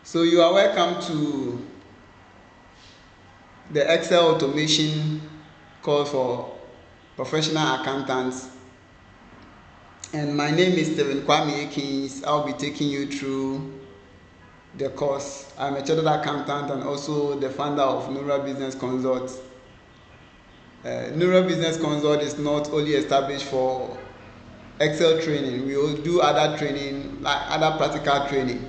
So you are welcome to the Excel automation course for professional accountants. And my name is Kwame Aikins. I'll be taking you through the course. I'm a chartered accountant and also the founder of Noohra Business Consult. Noohra Business Consult is not only established for Excel training, we will do other training, like other practical training,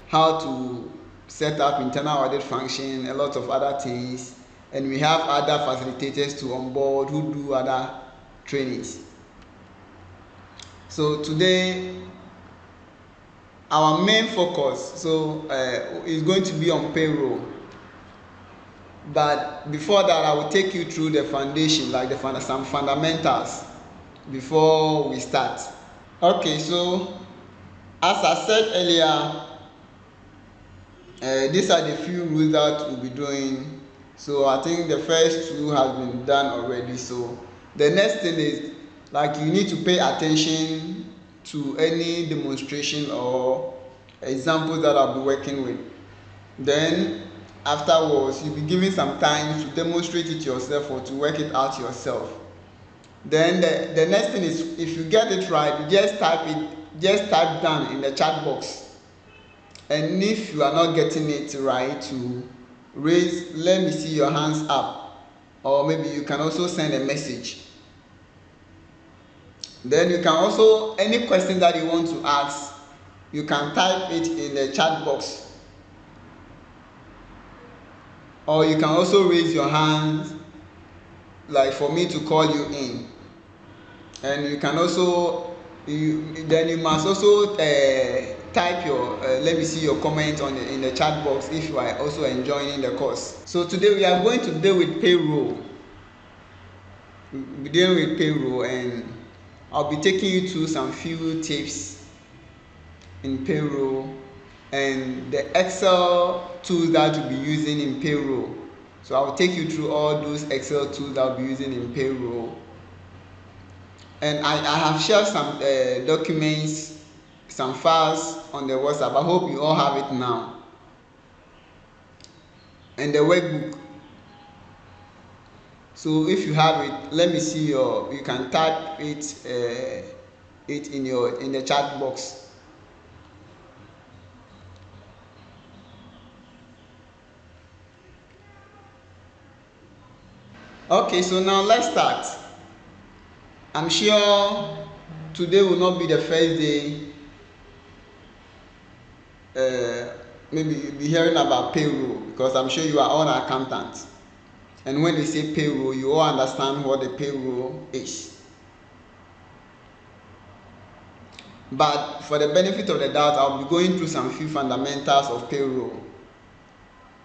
how to set up internal audit function, a lot of other things, and we have other facilitators to onboard who do other trainings. So today our main focus is going to be on payroll, but before that I will take you through the foundation, like some fundamentals before we start. Okay, so as I said earlier, these are the few rules that we'll be doing. So I think the first two have been done already. So the next thing is, like, you need to pay attention to any demonstration or examples that I'll be working with. Then afterwards, you'll be given some time to demonstrate it yourself or to work it out yourself. Then the next thing is, if you get it right, you just type down in the chat box. And if you are not getting it right, to let me see your hands up, or maybe you can also send a message. Then you can also, any question that you want to ask, you can type it in the chat box, or you can also raise your hand, like for me to call you in. And you can also, then you must also type your let me see your comment in the chat box if you are also enjoying the course. So today we are going to deal with payroll. We're dealing with payroll, and I'll be taking you through some few tips in payroll and the Excel tools that you'll be using in payroll. So I'll take you through all those Excel tools that I'll be using in payroll. And I have shared some documents, some files on the WhatsApp. I hope you all have it now. And the workbook. So if you have it, let me see you can type it in the chat box. Okay, so now let's start. I'm sure today will not be the first day maybe you'll be hearing about payroll, because I'm sure you are all accountants. And when they say payroll, you all understand what the payroll is. But for the benefit of the doubt, I'll be going through some few fundamentals of payroll.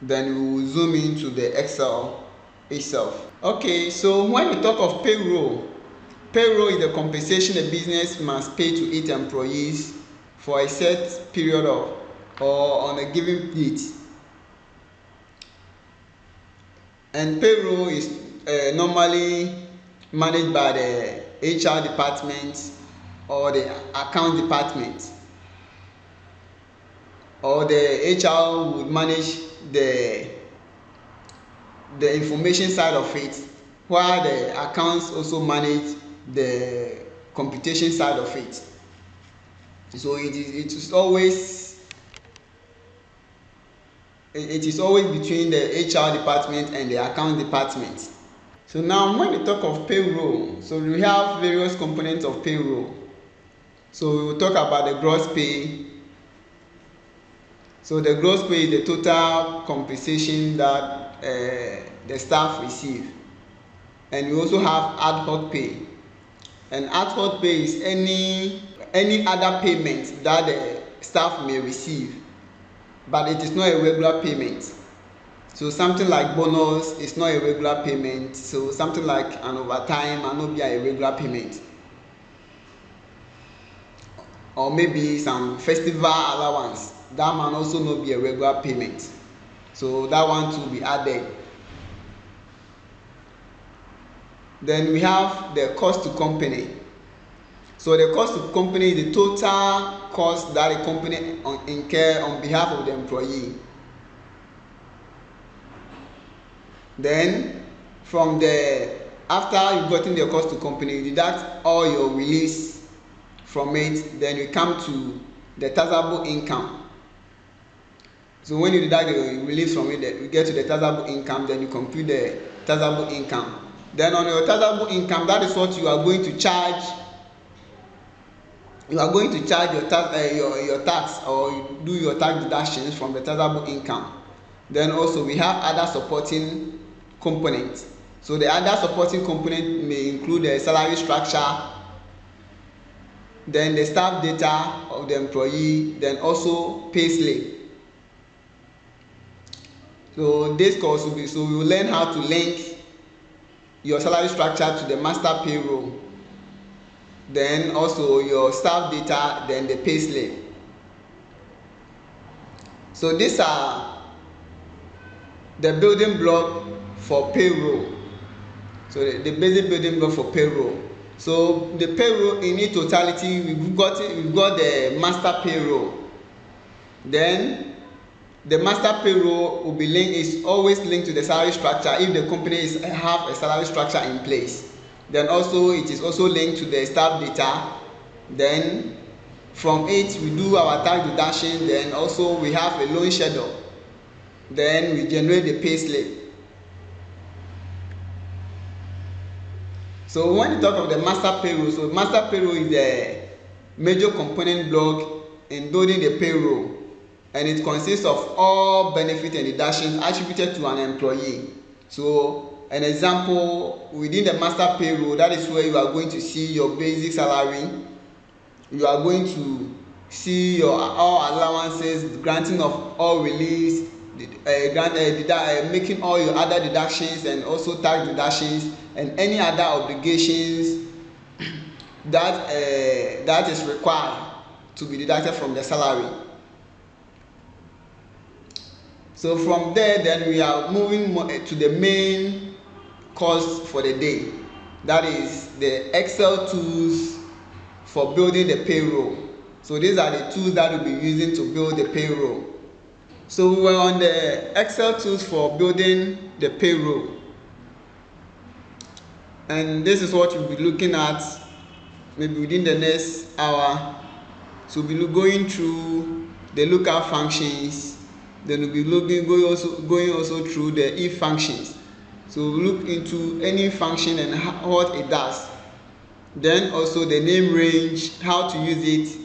Then we will zoom into the Excel itself. Okay, so when we talk of payroll, payroll is the compensation a business must pay to its employees for a set period or on a given date. And payroll is normally managed by the HR department or the account department, or the HR would manage the information side of it, while the accounts also manage the computation side of it. So it is always between the HR department and the account department. So now when we talk of payroll, so we have various components of payroll. So we will talk about the gross pay. So the gross pay is the total compensation that the staff receive. And we also have ad hoc pay. And ad hoc pay is any other payment that the staff may receive, but it is not a regular payment. So something like bonus is not a regular payment. So something like an overtime and not be a regular payment. Or maybe some festival allowance, that might also not be a regular payment. So that one to be added. Then we have the cost to company. So the cost to company is the total costs that a company incur on behalf of the employee. Then from after you've gotten the cost to company, you deduct all your release from it. Then you come to the taxable income. So when you deduct the release from it, you get to the taxable income. Then you compute the taxable income. Then on your taxable income, that is what you are going to charge. You are going to charge your tax, or you do your tax deductions from the taxable income. Then also we have other supporting components. So the other supporting component may include the salary structure, then the staff data of the employee, then also pay slip. So this course will be, so we will learn how to link your salary structure to the master payroll, then also your staff data, then the pay slip. So these are the building block for payroll. So the basic building block for payroll. So the payroll in its totality, we've got the master payroll. Then the master payroll will be is always linked to the salary structure if the company have a salary structure in place. Then also it is also linked to the staff data. Then from it we do our tax deduction. Then also we have a loan schedule. Then we generate the pay slip. So when you talk of the master payroll, so master payroll is the major component block in building the payroll, and it consists of all benefits and deductions attributed to an employee. So an example, within the master payroll, that is where you are going to see your basic salary. You are going to see your all allowances, granting of all release, making all your other deductions and also tax deductions and any other obligations that is required to be deducted from the salary. So from there, then we are moving to the main course for the day. That is the Excel tools for building the payroll. So these are the tools that we'll be using to build the payroll. So we were on the Excel tools for building the payroll. And this is what we'll be looking at maybe within the next hour. So we'll be going through the lookup functions. Then we'll be going also through the if functions. So we'll look into any function and what it does. Then also the name range, how to use it,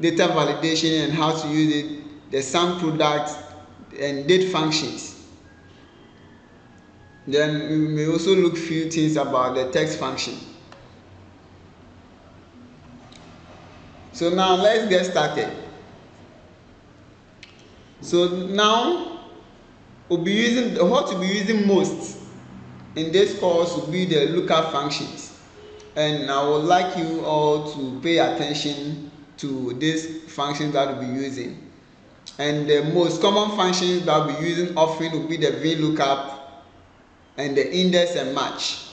data validation and how to use it, the sum product and date functions. Then we may also look few things about the text function. So now let's get started. So now what we'll be using most in this course will be the lookup functions, and I would like you all to pay attention to these functions that we'll be using. And the most common functions that we'll be using often will be the VLOOKUP and the index and match.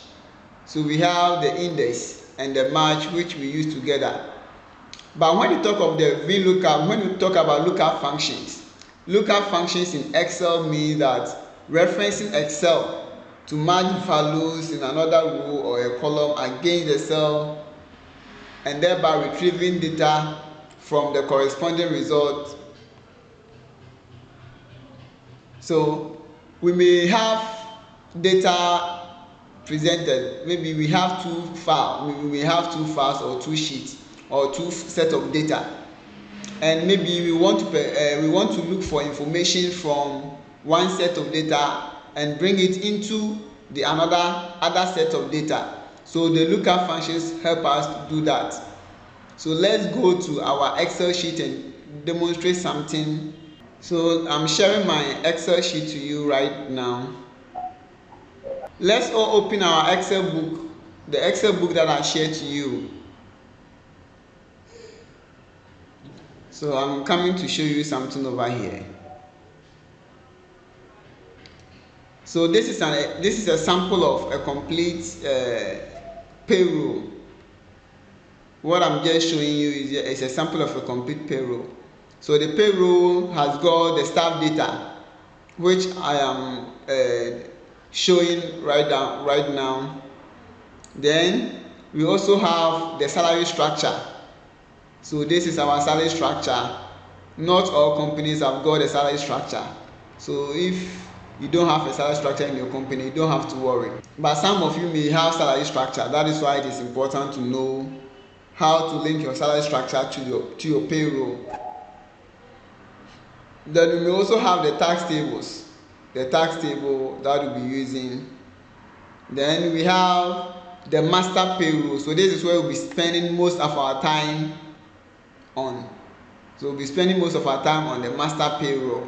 So we have the index and the match which we use together. But when you talk of the VLOOKUP, when you talk about lookup functions in Excel means that referencing Excel to match values in another row or a column against the cell and thereby retrieving data from the corresponding result. So we may have data presented, maybe we have two files, we may have two files or two sheets or two sets of data, and maybe we want to look for information from one set of data and bring it into the other set of data. So the lookup functions help us do that. So let's go to our Excel sheet and demonstrate something. So I'm sharing my Excel sheet to you right now. Let's all open our Excel book, the Excel book that I shared to you. So I'm coming to show you something over here. So this is a sample of a complete payroll. what I'm just showing you is a sample of a complete payroll. So the payroll has got the staff data, which I am showing right now. Then we also have the salary structure. So this is our salary structure. Not all companies have got a salary structure. So if you don't have a salary structure in your company, you don't have to worry. But some of you may have salary structure. That is why it is important to know how to link your salary structure to your payroll. Then we may also have the tax tables. The tax table that we'll be using. Then we have the master payroll. So this is where we'll be spending most of our time on. So we'll be spending most of our time on the master payroll.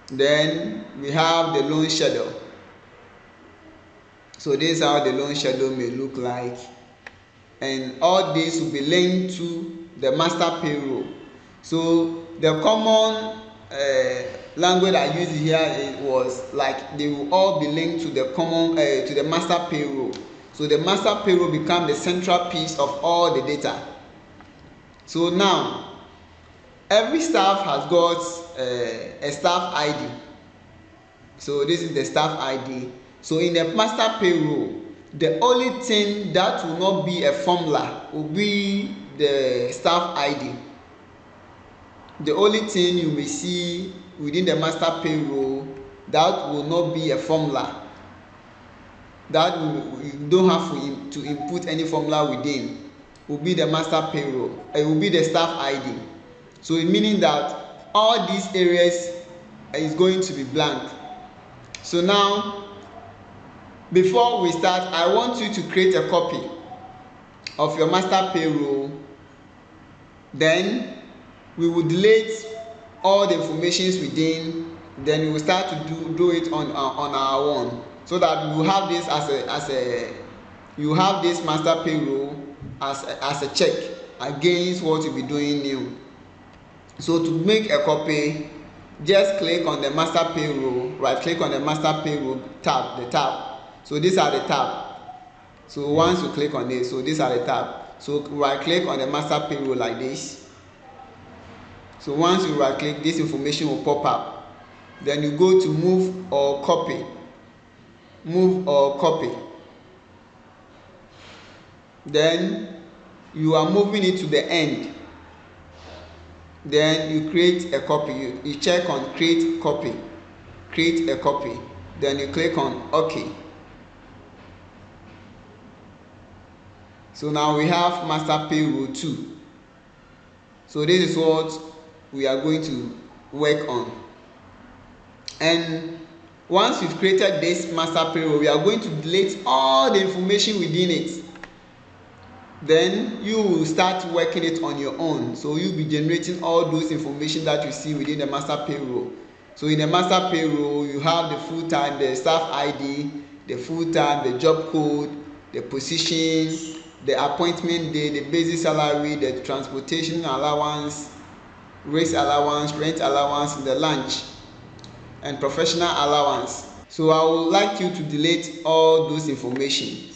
Then we have the loan schedule. So this is how the loan schedule may look like. And all this will be linked to the master payroll. So the common language I used here was like they will all be linked to the common to the master payroll. So the master payroll becomes the central piece of all the data. So now every staff has got a staff ID. So this is the staff ID. So in the master payroll, the only thing that will not be a formula will be the staff ID. The only thing you may see within the master payroll that will not be a formula, that you don't have to input any formula within, will be the master payroll. It will be the staff ID. So it meaning that all these areas is going to be blank. So now, before we start, I want you to create a copy of your master payroll. Then we will delete all the informations within. Then we will start to do it on our own, so that we will have this you have this master payroll as a check against what you'll be doing new. So to make a copy, just click on the master payroll, right click on the master payroll tab, the tab. So these are the tab. So once you click on this, so these are the tab. So right click on the master payroll like this. So once you right click, this information will pop up. Then you go to move or copy. Move or copy. Then you are moving it to the end. Then you create a copy. You check on create copy. Create a copy. Then you click on OK. So now we have master payroll 2. So this is what we are going to work on. And once you've created this master payroll, we are going to delete all the information within it. Then you will start working it on your own. So you'll be generating all those information that you see within the master payroll. So in the master payroll, you have the full-time, the staff ID, the full-time, the job code, the position, the appointment day, the basic salary, the transportation allowance, race allowance, rent allowance, the lunch, and professional allowance. So I would like you to delete all those information.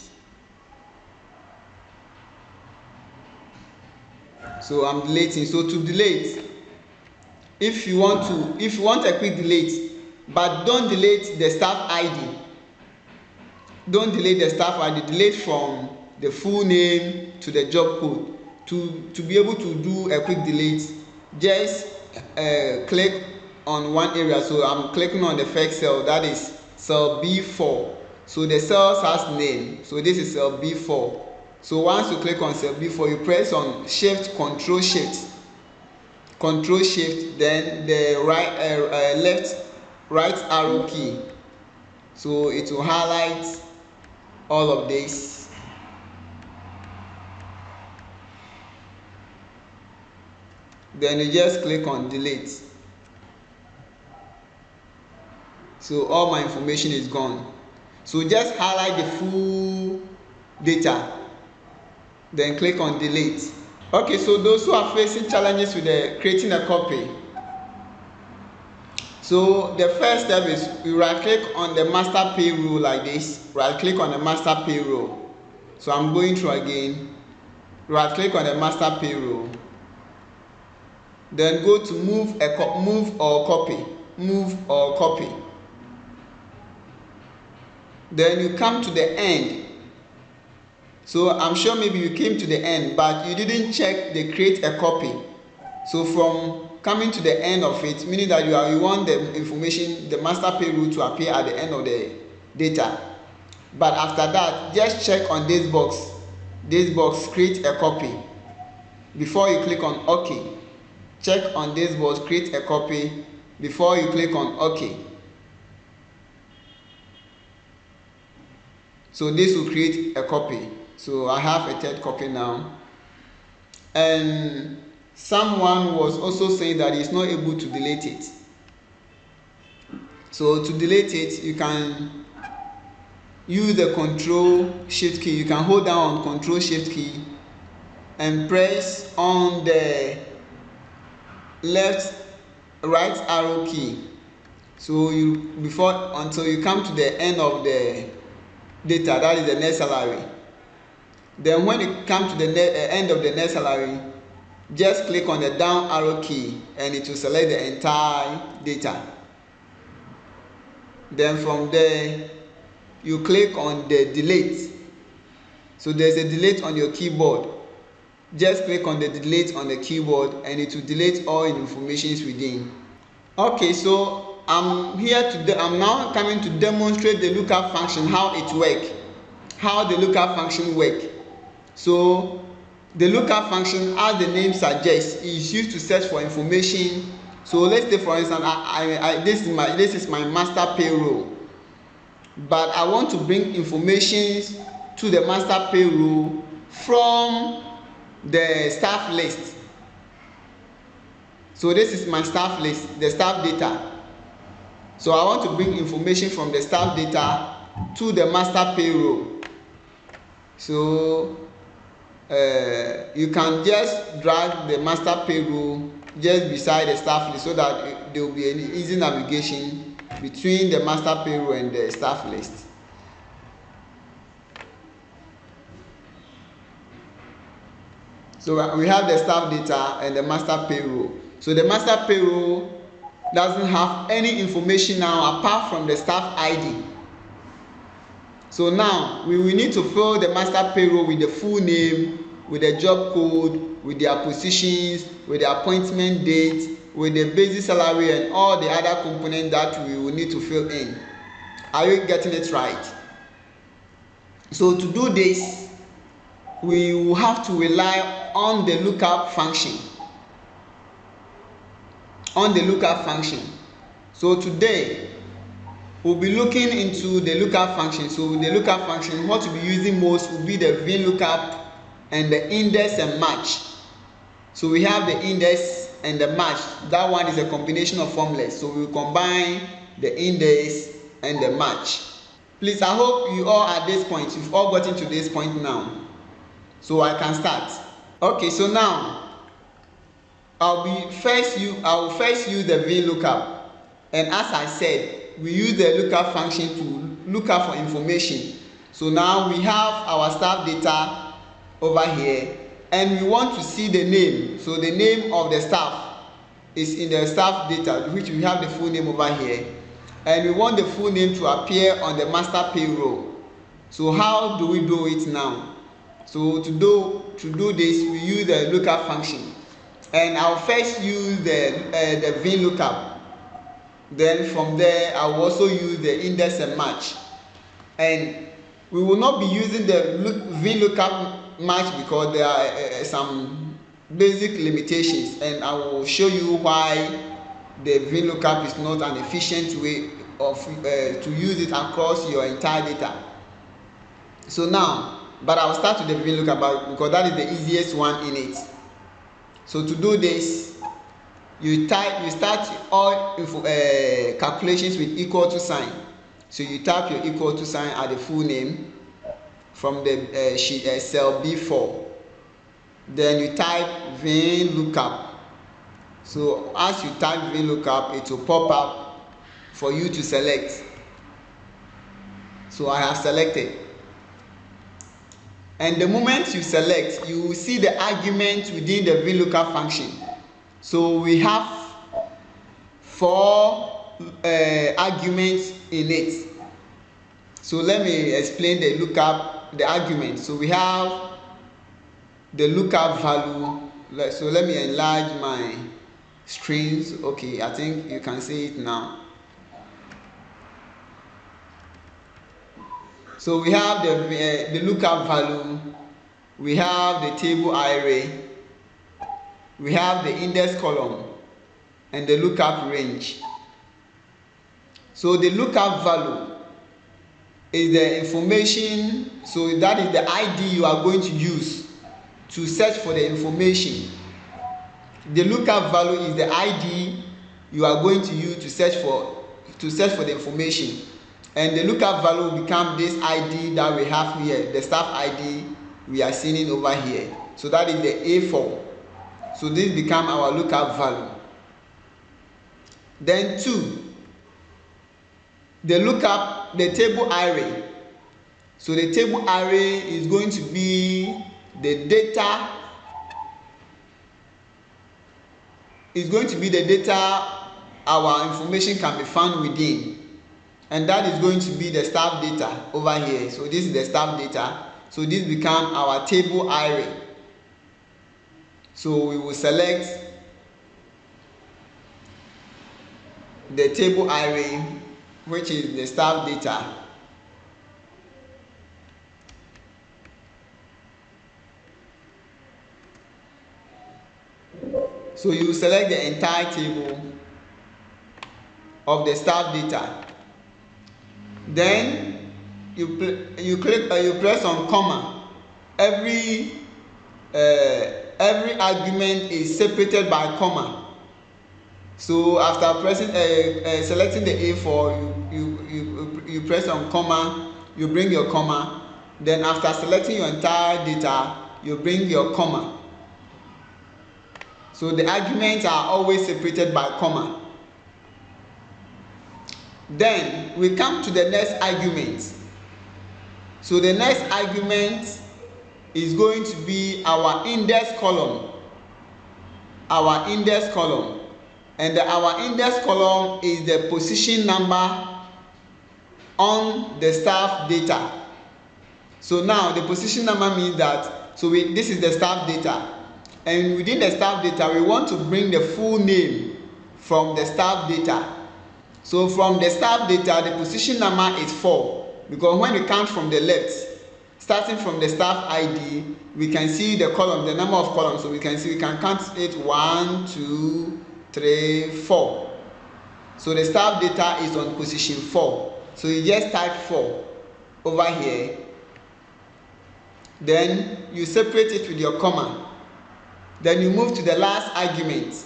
So I'm deleting. So to delete, if you want a quick delete, but don't delete the staff ID. Don't delete the staff ID. Delete from the full name to the job code. To be able to do a quick delete, just click on one area. So I'm clicking on the first cell, that is cell B4. So the cell has name. So this is cell B4. So once you click on cell B4, you press on Shift, Control Shift, then the right arrow key. So it will highlight all of this. Then you just click on delete. So all my information is gone. So just highlight the full data. Then click on delete. Okay, so those who are facing challenges with creating a copy. So the first step is we right click on the master payroll like this. Right click on the master payroll. So I'm going through again. right click on the master payroll, then go to move or copy. Then you come to the end. So I'm sure maybe you came to the end, but you didn't check the create a copy. So from coming to the end of it, meaning that you want the information, the master payroll, to appear at the end of the data. But after that, just check on this box, create a copy, before you click on OK. Check on this box, create a copy, before you click on OK. So this will create a copy. So I have a third copy now. And someone was also saying that he's not able to delete it. So to delete it, you can use the Control Shift key. You can hold down on Control Shift key and press on the right arrow key. So until you come to the end of the data, that is the net salary. Then when you come to the end of the net salary, just click on the down arrow key and it will select the entire data. Then from there, you click on the delete. So there's a delete on your keyboard. Just click on the delete on the keyboard and it will delete all information within. Okay, so I'm now coming to demonstrate the lookup function, how it works, how the lookup function works. So the lookup function, as the name suggests, is used to search for information. So let's say, for instance, this is my master payroll, but I want to bring information to the master payroll from the staff list. So this is my staff list, the staff data. So I want to bring information from the staff data to the master payroll. So you can just drag the master payroll just beside the staff list, so that there will be an easy navigation between the master payroll and the staff list. So we have the staff data and the master payroll. So the master payroll doesn't have any information now apart from the staff ID. So now we will need to fill the master payroll with the full name, with the job code, with their positions, with the appointment date, with the basic salary, and all the other components that we will need to fill in. Are you getting it right? So to do this, we will have to rely on the lookup function. So today we'll be looking into the lookup function. So the lookup function, what we'll be using most will be the VLOOKUP and the index and match. So we have the index and the match. That one is a combination of formulas. So we'll combine the index and the match. Please, I hope you all at this point, you've all gotten to this point now. So I can start. Okay, so now I will first use the VLOOKUP. And as I said, we use the lookup function to look up for information. So now we have our staff data over here, and we want to see the name. So the name of the staff is in the staff data, which we have the full name over here, and we want the full name to appear on the master payroll. So how do we do it now? So to do this, we use the lookup function, and I'll first use the VLOOKUP. Then from there, I will also use the index and match. And we will not be using the VLOOKUP match because there are some basic limitations, and I will show you why the VLOOKUP is not an efficient way of to use it across your entire data. So now, but I will start with the VLOOKUP because that is the easiest one in it. So to do this, you start all calculations with equal to sign. So you type your equal to sign at the full name from the cell B4. Then you type VLOOKUP. So as you type VLOOKUP, it will pop up for you to select. So I have selected. And the moment you select, you will see the argument within the VLOOKUP function. So we have 4 arguments in it. So let me explain the argument. So we have the lookup value. So let me enlarge my screens. Okay, I think you can see it now. So we have the lookup value, we have the table array, we have the index column, and the lookup range. So the lookup value is the information, so that is the ID you are going to use to search for the information. The lookup value is the ID you are going to use to search for the information. And the lookup value will become this ID that we have here, the staff ID we are seeing over here. So that is the A4. So this become our lookup value. Then 2, the lookup, the table array. So the table array is going to be the data. Is going to be the data our information can be found within. And that is going to be the staff data over here. So this is the staff data. So this becomes our table array. So we will select the table array, which is the staff data. So you select the entire table of the staff data. Then you press on comma. Every argument is separated by comma. So after pressing selecting the A4, you press on comma, you bring your comma. Then after selecting your entire data, you bring your comma. So the arguments are always separated by comma. Then we come to the next argument. So the next argument is going to be our index column. Our index column. And our index column is the position number on the staff data. So now the position number means that, so this is the staff data. And within the staff data, we want to bring the full name from the staff data. So from the staff data, the position number is 4, because when we count from the left, starting from the staff ID, we can see the column, the number of columns. So we can count it 1, 2, 3, 4. So the staff data is on position 4. So you just type 4 over here. Then you separate it with your comma. Then you move to the last argument.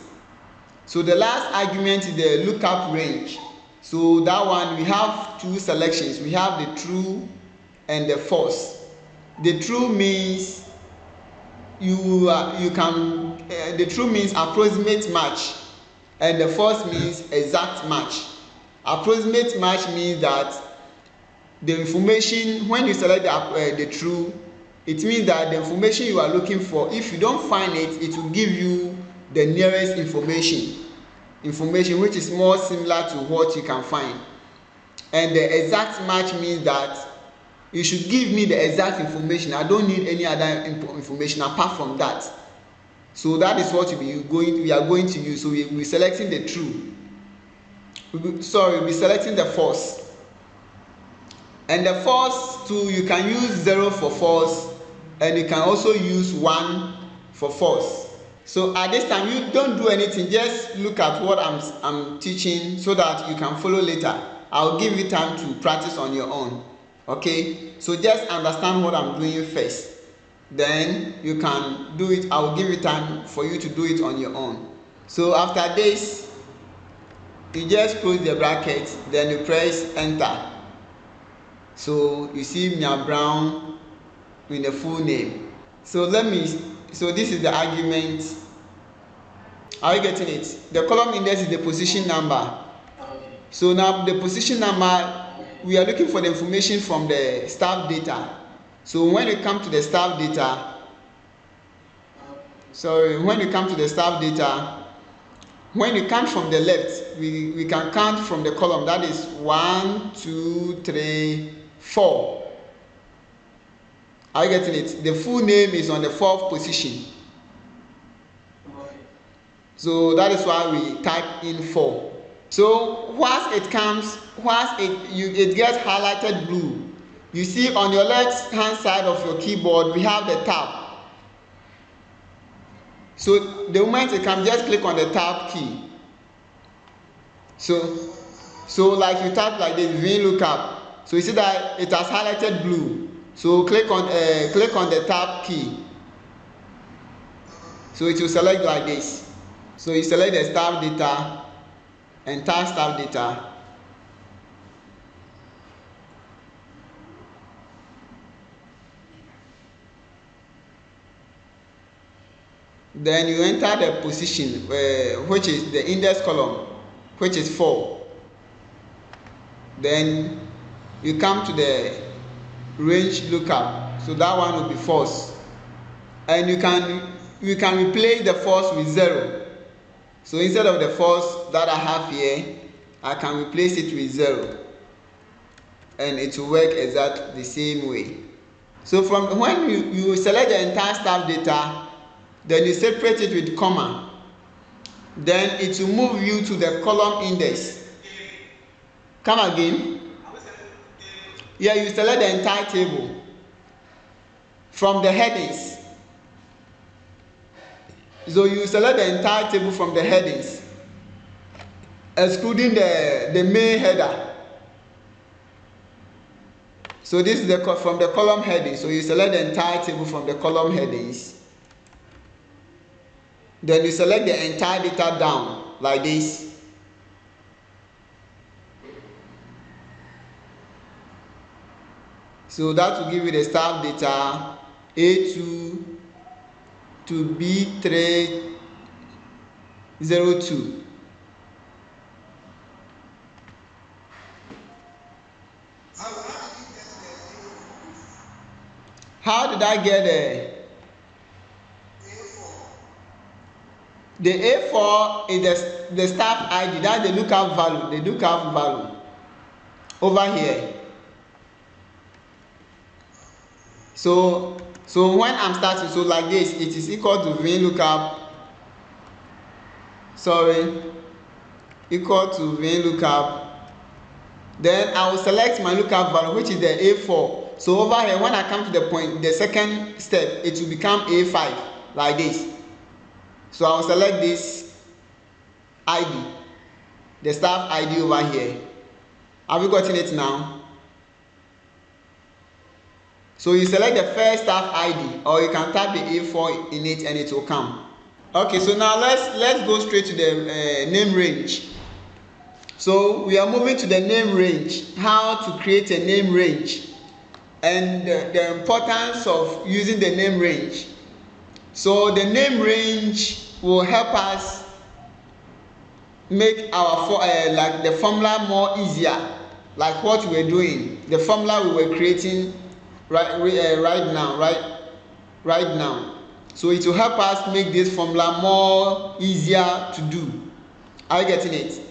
So the last argument is the lookup range. So that one, we have 2 selections. We have the true and the false. The true means the true means approximate match, and the false means exact match. Approximate match means that the information, when you select the true, it means that the information you are looking for, if you don't find it, it will give you the nearest information which is more similar to what you can find. And the exact match means that you should give me the exact information. I don't need any other information apart from that. So that is what we are going to use. So we'll be selecting the true. We'll be selecting the false. And the false too, you can use 0 for false, and you can also use 1 for false. So at this time, you don't do anything, just look at what I'm teaching so that you can follow later. I'll give you time to practice on your own. Okay, so just understand what I'm doing first, then you can do it. I'll give you time for you to do it on your own. So after this, you just close the bracket, then you press enter. So you see Mia Brown with the full name. So this is the argument. Are you getting it? The column index is the position number. So now the position number, we are looking for the information from the staff data. So when you come to the staff data, when you come from the left, we can count from the column. That is 1, 2, 3, 4. Are you getting it? The full name is on the 4th position. So that is why we type in 4. So once it gets highlighted blue, you see on your left hand side of your keyboard we have the tab. So the moment it comes, just click on the tab key. So like you type like this, VLOOKUP. So you see that it has highlighted blue. So click on the tab key. So it will select like this. So you select the staff data, entire staff data. Then you enter the position, which is the index column, which is 4. Then you come to the range lookup, so that one will be false. And you can replace the false with 0. So instead of the false that I have here, I can replace it with 0. And it will work exactly the same way. So from when you select the entire staff data, then you separate it with comma. Then it will move you to the column index. Come again. Yeah, you select the entire table from the headings. So you select the entire table from the headings, excluding the main header. So this is from the column heading. So you select the entire table from the column headings. Then you select the entire data down like this. So that will give you the staff data A2 to B302. How did I get there? The A4 is the staff ID, that's the lookup value, over here. So when I'm starting, so like this, it is equal to VLOOKUP, equal to VLOOKUP. Then I will select my lookup value, which is the A4. So over here, when I come to the point, the second step, it will become A5, like this. So I will select this ID, the staff ID over here. Have you gotten it now? So you select the first staff ID, or you can type the A4 in it and it will come. Okay, so now let's go straight to the name range. So we are moving to the name range, how to create a name range, and the importance of using the name range. So the name range will help us make our like the formula more easier, like what we were doing, the formula we were creating right now. So it will help us make this formula more easier to do. Are you getting it?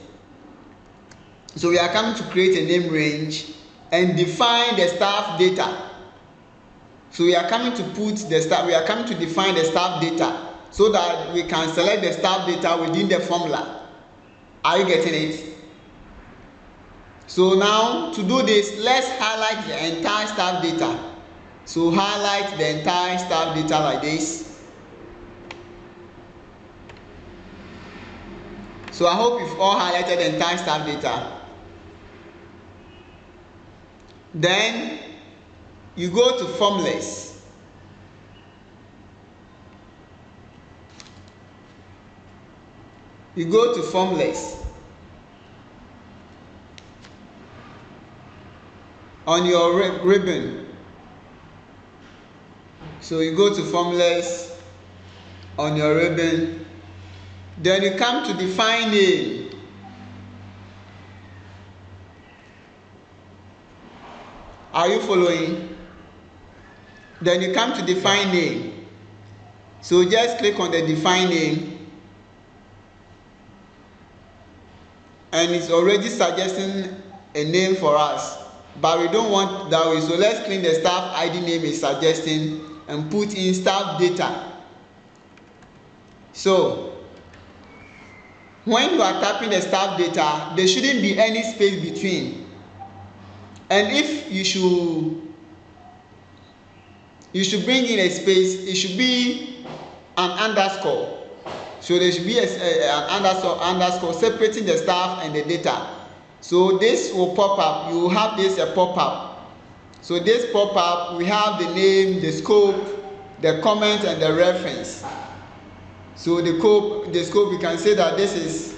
So we are coming to create a name range and define the staff data. So we are coming to define the staff data so that we can select the staff data within the formula. Are you getting it? So now to do this, let's highlight the entire staff data. So highlight the entire staff data like this. So I hope you've all highlighted the entire staff data. Then you go to formulas. You go to formulas on your ribbon. So you go to formulas on your ribbon. Then you come to define name. Are you following? Then you come to define name. So just click on the define name, and it's already suggesting a name for us, but we don't want that way. So let's clean the staff ID name is suggesting and put in staff data. So when you are typing the staff data, there shouldn't be any space between. And if you should bring in a space, it should be an underscore. So there should be an underscore separating the staff and the data. So this will pop up. You will have this a pop up. So this pop up, we have the name, the scope, the comment, and the reference. So the scope, we can say that this is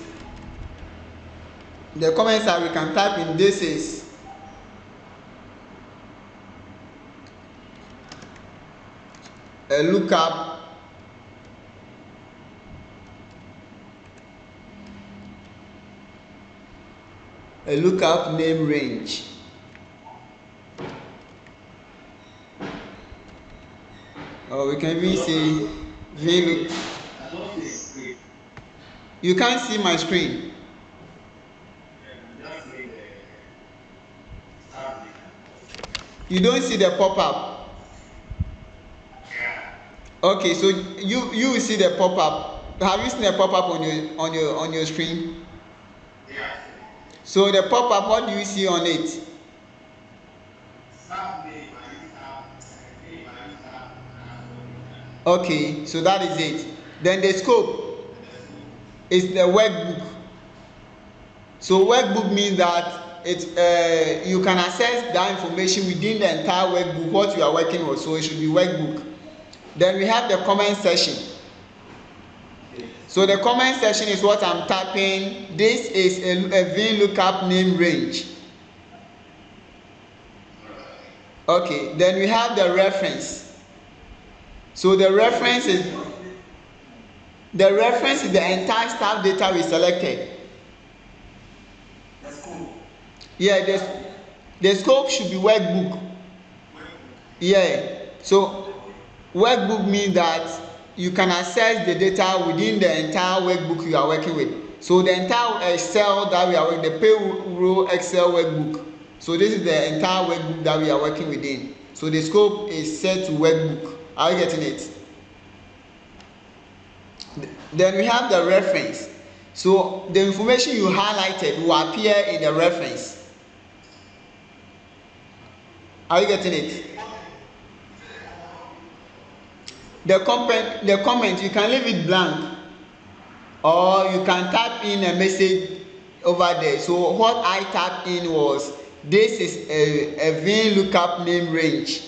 the comments that we can type in. This is a lookup name range. Or we can even say VLOOKUP. You can't see my screen. You don't see the pop-up. Okay, so you will see the pop-up. Have you seen the pop-up on your screen? So the pop-up, what do you see on it? Okay, so that is it. Then the scope is the workbook. So workbook means that you can access that information within the entire workbook, what you are working on. So it should be workbook. Then we have the comment section. So the comment section is what I'm typing. This is a VLOOKUP name range. Okay, then we have the reference. So the reference is the entire staff data we selected. Yeah, the scope should be workbook. Yeah, so workbook means that you can access the data within the entire workbook you are working with. So the entire Excel that we are working, the payroll Excel workbook. So this is the entire workbook that we are working within. So the scope is set to workbook. Are you getting it? Then we have the reference. So the information you highlighted will appear in the reference. Are you getting it? The comment, you can leave it blank, or you can type in a message over there. So what I typed in was, this is a VLOOKUP name range.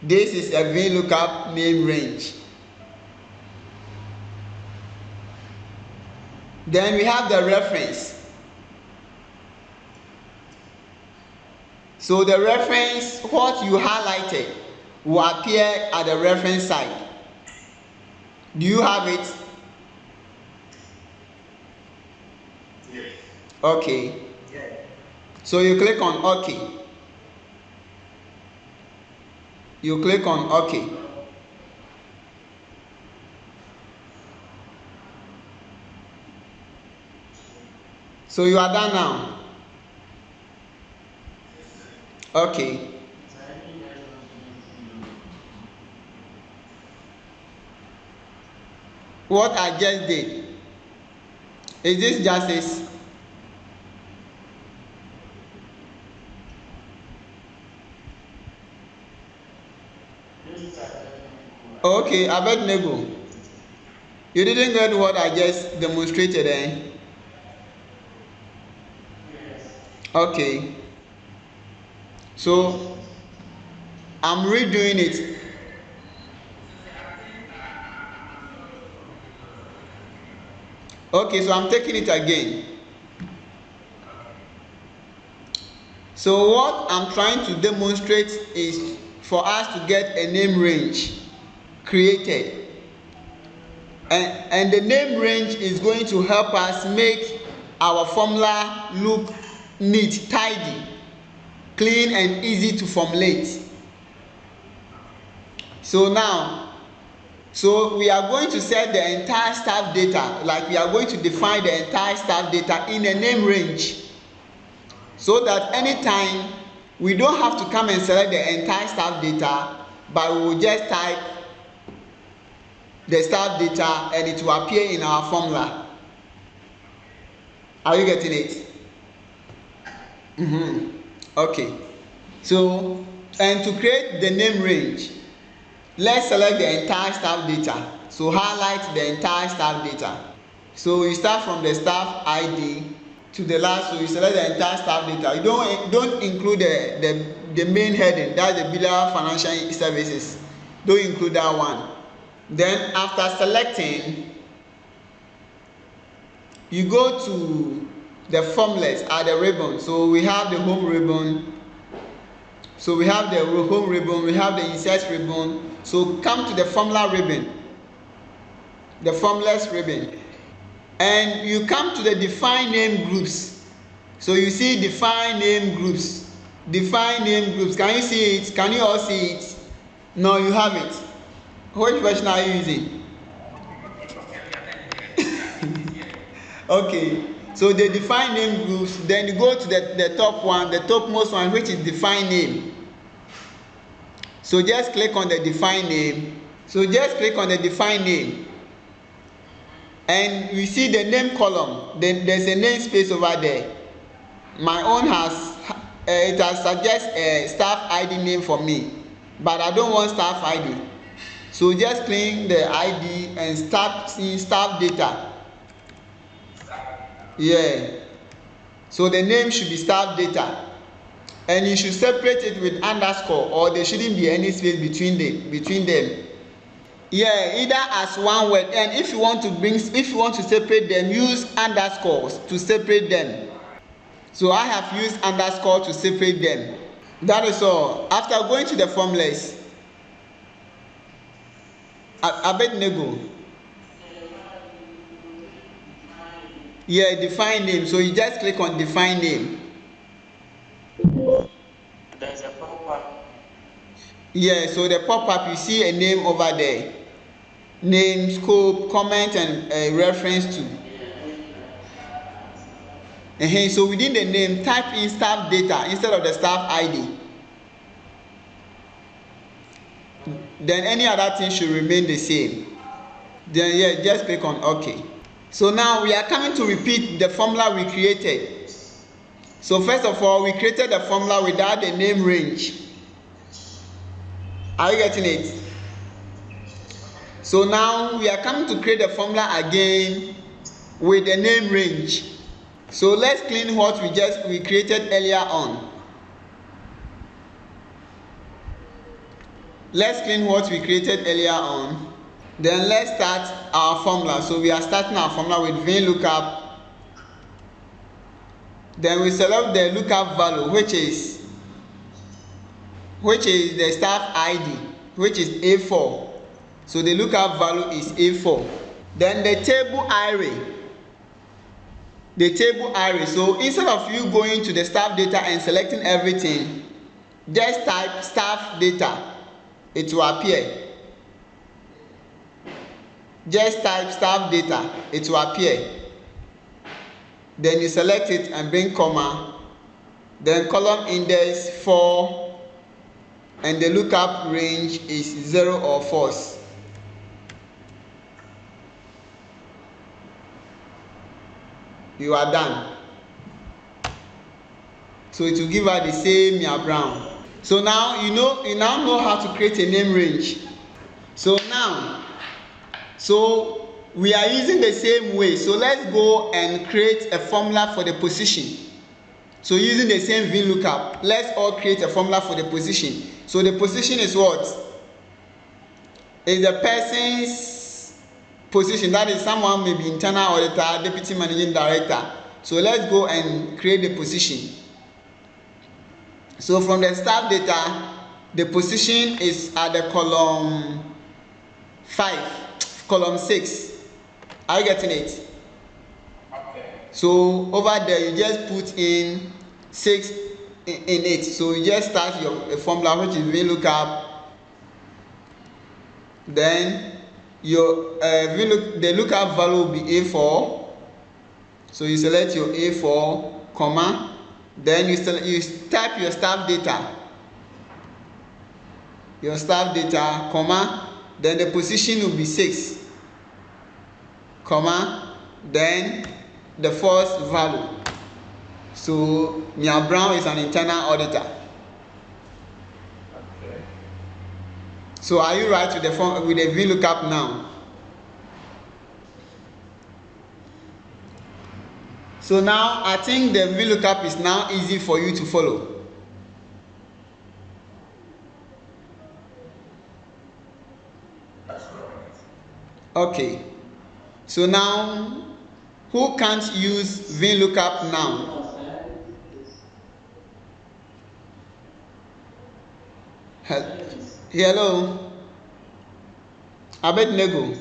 This is a VLOOKUP name range. Then we have the reference. So the reference, what you highlighted, will appear at the reference side. Do you have it? Yes. Okay. Yes. So you click on OK. You click on OK. So you are done now. Okay. What I just did, is this justice? Okay, Abednego, you didn't get what I just demonstrated, eh? Okay, so I'm redoing it. Okay, so I'm taking it again. So what I'm trying to demonstrate is for us to get a name range created. And the name range is going to help us make our formula look neat, tidy, clean, and easy to formulate. So now, so we are going to set the entire staff data, like we are going to define the entire staff data in a name range, so that anytime we don't have to come and select the entire staff data, but we will just type the staff data and it will appear in our formula. Are you getting it? Okay. So, and to create the name range, let's select the entire staff data. So highlight the entire staff data. So you start from the staff ID to the last, so you select the entire staff data. You don't include the main heading, that's the bill of financial services. Don't include that one. Then after selecting, you go to the formulas at the ribbon. So we have the home ribbon. So we have the home ribbon, we have the insert ribbon. So come to the formula ribbon, the formulas ribbon, and you come to the define name groups. So you see define name groups. Define name groups. Can you see it? Can you all see it? No, you have it. Which version are you using? Okay. So the define name groups, then you go to the top one, the topmost one, which is define name. So just click on the define name. So just click on the define name. And you see the name column. Then there's a namespace over there. My own has, it has suggest a staff ID name for me, but I don't want staff ID. So just click the ID and start seeing staff data. Yeah. So the name should be staff data. And you should separate it with underscore, or there shouldn't be any space between them. Yeah, either as one word, and if you want to separate them, use underscores to separate them. So I have used underscore to separate them. That is all. After going to the formulas, Abednego. Yeah, define name. So you just click on define name. There's a pop-up. Yeah, so the pop-up, you see a name over there. Name, scope, comment, and reference to. So within the name, type in staff data instead of the staff ID. Then any other thing should remain the same. Then yeah, just click on OK. So now we are coming to repeat the formula we created. So first of all, we created the formula without the name range. Are you getting it? So now we are coming to create the formula again with the name range. So let's clean what we created earlier on. Let's clean what we created earlier on. Then let's start our formula. So we are starting our formula with VLOOKUP. Then we select the lookup value, which is the staff ID, which is A4. So the lookup value is A4. Then the table array. The table array. So instead of you going to the staff data and selecting everything, just type staff data. It will appear. Just type staff data. It will appear. Then you select it and bring comma. Then column index 4, and the lookup range is 0 or false. You are done. So it will give her the same brown. So now you now know how to create a name range. So now, we are using the same way. So let's go and create a formula for the position. So using the same VLOOKUP, let's all create a formula for the position. So the position is what? Is the person's position. That is, someone may be internal auditor, deputy managing director. So let's go and create the position. So from the staff data, the position is at the column 5, column 6. Are you getting it? Okay. So over there, you just put in 6 in it. So you just start your formula, which is VLOOKUP. Then your the lookup value will be A4. So you select your A4, comma, then you type your staff data. Your staff data, comma, then the position will be 6, comma, then the first value. So Mia Brown is an internal auditor. Okay. So are you right with the VLOOKUP now? So now I think the VLOOKUP is now easy for you to follow. That's correct. Okay. So now, who can't use VLOOKUP now? Hello? Abednego.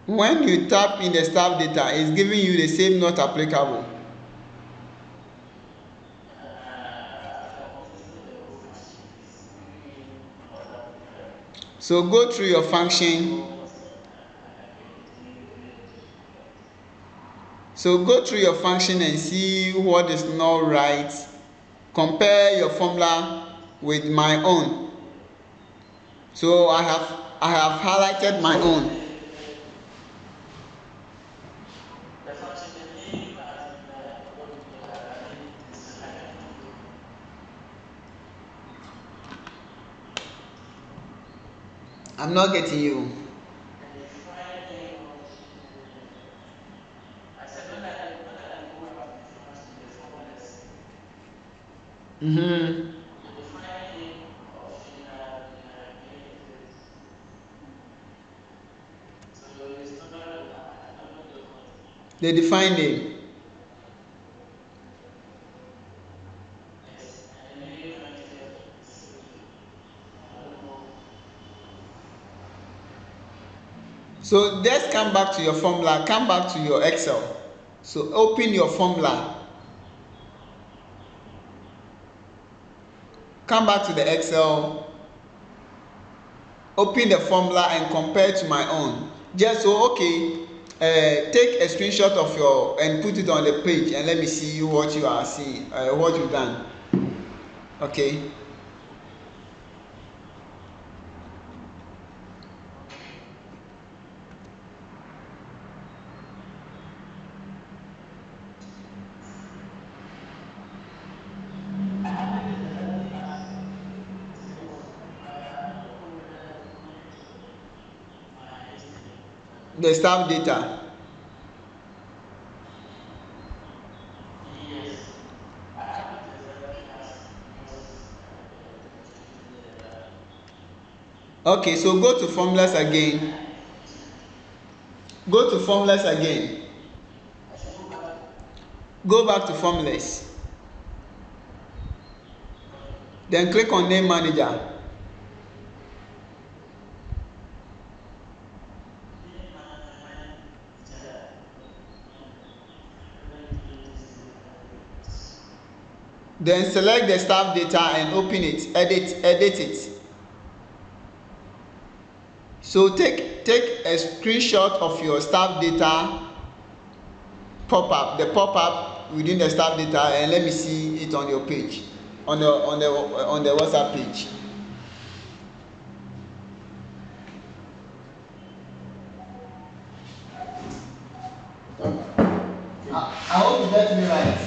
When you tap in the staff data, it's giving you the same not applicable. So go through your function. So go through your function and see what is not right. Compare your formula with my own. So I have highlighted my own. I'm not getting you. Mm-hmm. The define name. So just come back to your formula, come back to your Excel. So open your formula. Come back to the Excel. Open the formula and compare to my own. Just so, okay, take a screenshot of your and put it on the page and let me see what you are seeing, what you've done. Okay. The staff data. Okay, so go to formulas again. Go to formulas again. Go back to formulas. Then click on name manager. Then select the staff data and open it, edit it. So take a screenshot of your staff data pop-up, the pop-up within the staff data, and let me see it on your page, on the WhatsApp page. I hope you get me right.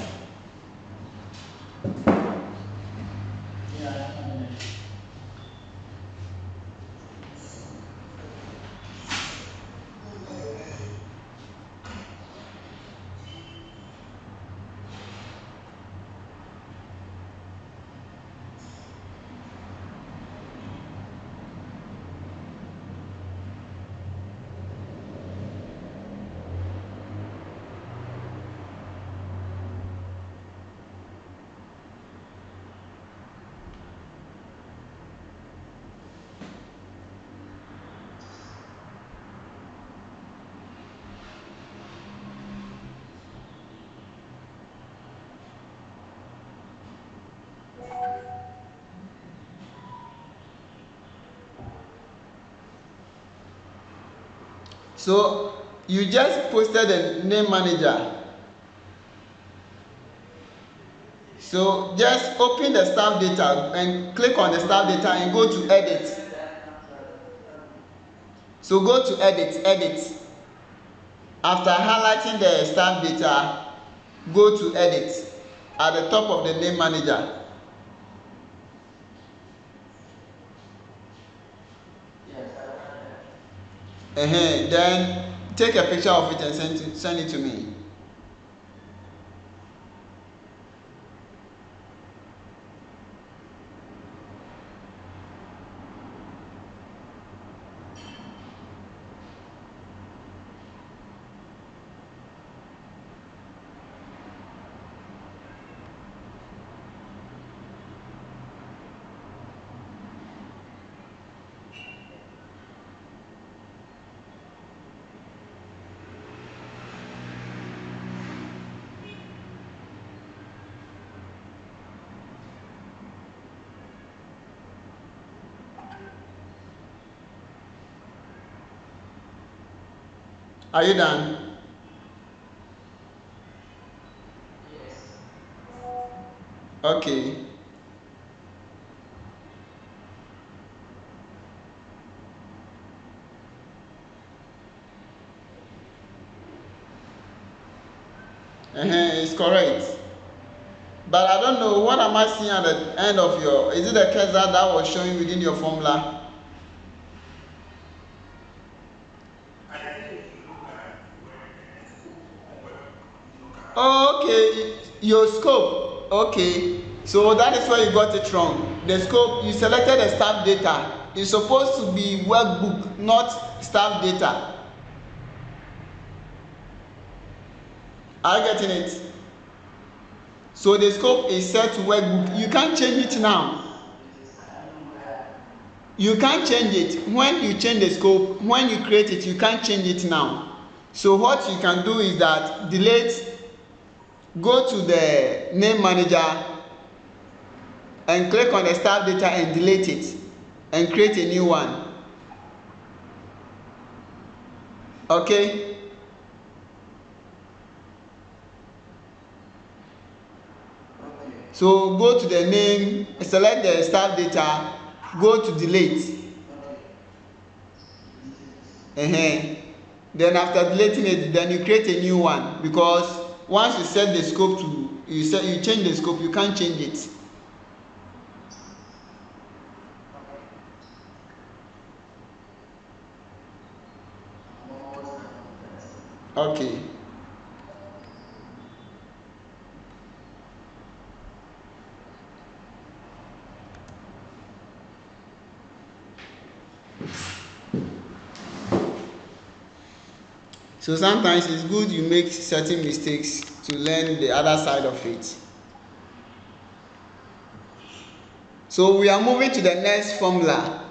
So you just posted the name manager. So just open the staff data and click on the staff data and go to edit. So go to edit. After highlighting the staff data, go to edit at the top of the name manager. Then take a picture of it and send it to me. Are you done? Yes. Okay. It's correct. But I don't know, what am I seeing at the end of your, is it the cursor that was showing within your formula? Oh, okay, your scope. Okay, so that is where you got it wrong. The scope, you selected the staff data. It's supposed to be workbook, not staff data. Are you getting it? So the scope is set to workbook. You can't change it now. You can't change it. When you change the scope, when you create it, you can't change it now. So what you can do is that delete, go to the name manager and click on the staff data and delete it and create a new one. Okay? So go to the name, select the staff data, go to delete. Then after deleting it, then you create a new one, because once you set the scope to, you change the scope, you can't change it. Okay. So sometimes it's good you make certain mistakes to learn the other side of it. So we are moving to the next formula.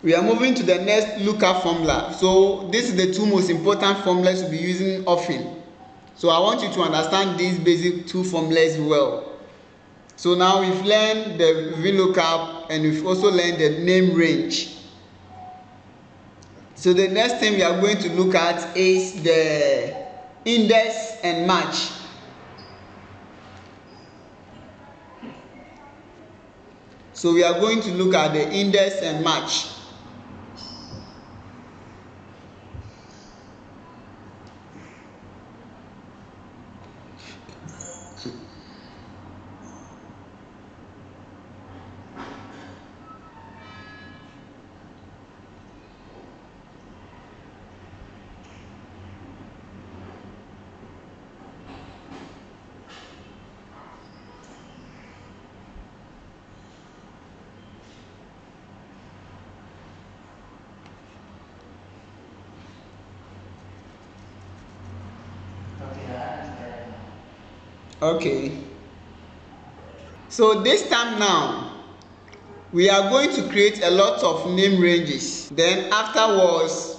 We are moving to the next lookup formula. So this is the two most important formulas to be using often. So I want you to understand these basic two formulas well. So now we've learned the VLOOKUP and we've also learned the name range. So the next thing we are going to look at is the index and match. So we are going to look at the index and match. Okay. So this time now, we are going to create a lot of name ranges. Then afterwards,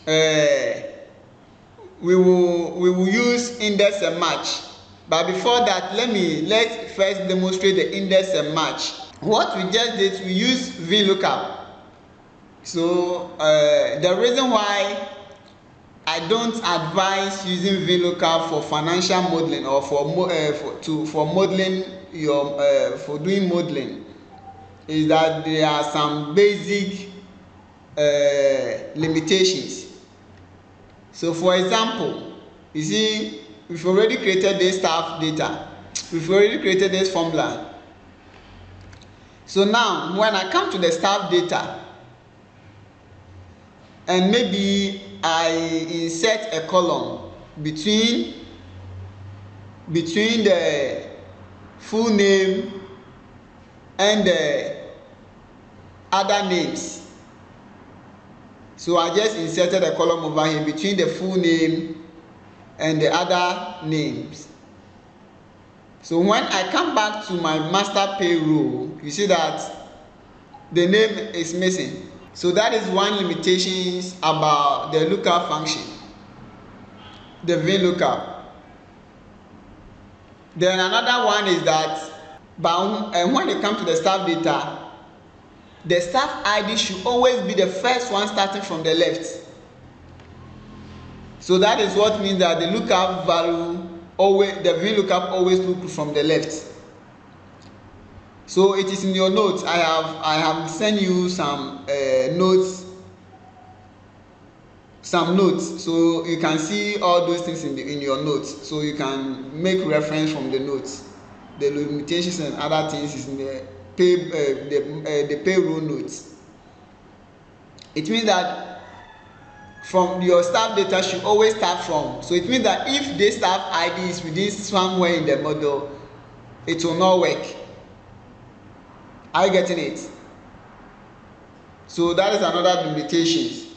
we will use index and match. But before that, let's first demonstrate the index and match. What we just did, we use VLOOKUP. So the reason why I don't advise using VLOOKUP for financial modeling or for modeling your for doing modeling is that there are some basic limitations. So for example, you see, we've already created this staff data, we've already created this formula. So now when I come to the staff data and maybe I insert a column between the full name and the other names. So I just inserted a column over here between the full name and the other names. So when I come back to my master payroll, you see that the name is missing. So that is one limitation about the lookup function, the VLOOKUP. Then another one is that when it comes to the staff data, the staff ID should always be the first one starting from the left. So that is what means that the lookup value the VLOOKUP always look from the left. So it is in your notes. I have sent you some notes, so you can see all those things in your notes. So you can make reference from the notes. The limitations and other things is in the payroll notes. It means that from your staff data should always start from. So it means that if the staff ID is within somewhere in the model, it will not work. Are you getting it? So that is another limitation.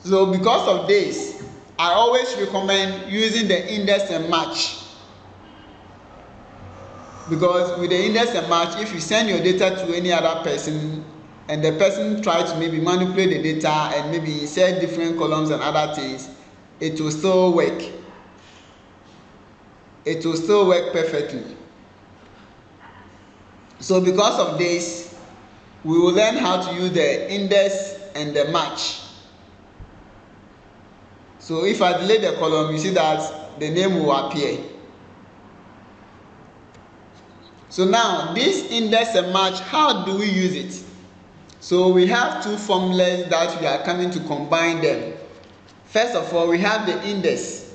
So because of this, I always recommend using the index and match. Because with the index and match, if you send your data to any other person and the person tries to maybe manipulate the data and maybe insert different columns and other things, it will still work. It will still work perfectly. So because of this, we will learn how to use the index and the match. So if I delete the column, you see that the name will appear. So now this index and match, how do we use it? So we have two formulas that we are coming to combine them. First of all, we have the index.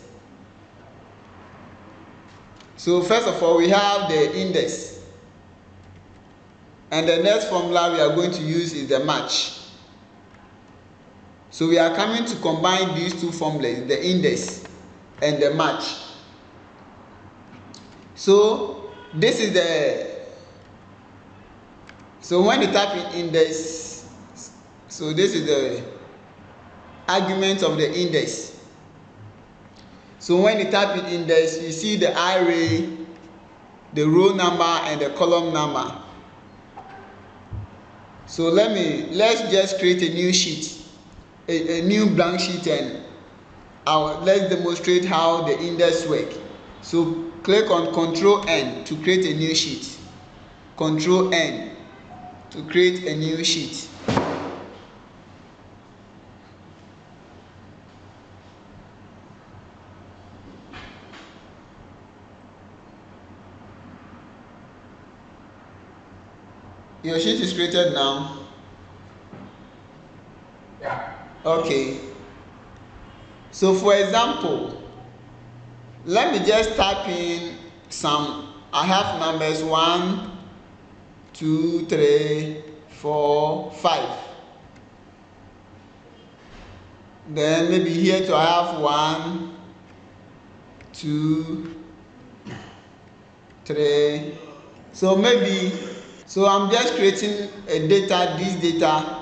So first of all, we have the index. And the next formula we are going to use is the match. So we are coming to combine these two formulas, the index and the match. So this is so when you type in index, so this is the argument of the index. So when you type in index, you see the array, the row number and the column number. So let's just create a new sheet, a new blank sheet, and let's demonstrate how the index works. So click on Ctrl N to create a new sheet. Ctrl N to create a new sheet. Your sheet is created now. Yeah. Okay. So for example, let me just type in some. I have numbers 1, 2, 3, 4, 5. Then maybe here too I have 1, 2, 3. So I'm just creating a data, this data.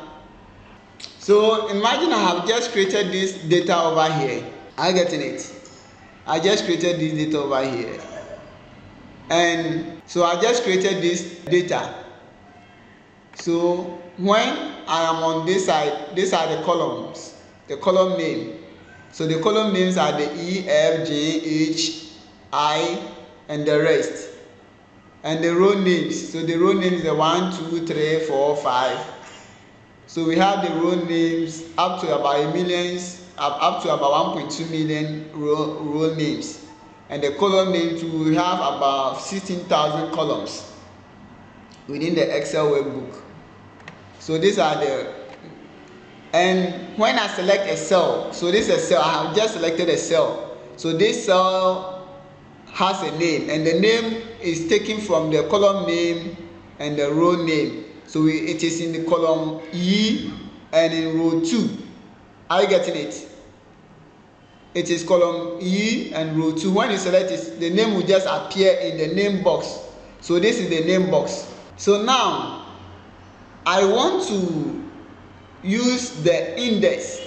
So imagine I have just created this data over here. Are you getting it? I just created this data over here. And so I just created this data. So when I am on this side, these are the columns, the column name. So the column names are the E, F, G, H, I, and the rest. And the row names. So the row names are 1, 2, 3, 4, 5. So we have the row names up to about a millions, up to about 1.2 million row names. And the column names, we have about 16,000 columns within the Excel workbook. So these are the, and when I select a cell, so this is a cell, I have just selected a cell. So this cell has a name, and the name is taken from the column name and the row name. So it is in the column E and in row 2. Are you getting it? It is column E and row 2. When you select it, the name will just appear in the name box. So this is the name box. So now I want to use the index.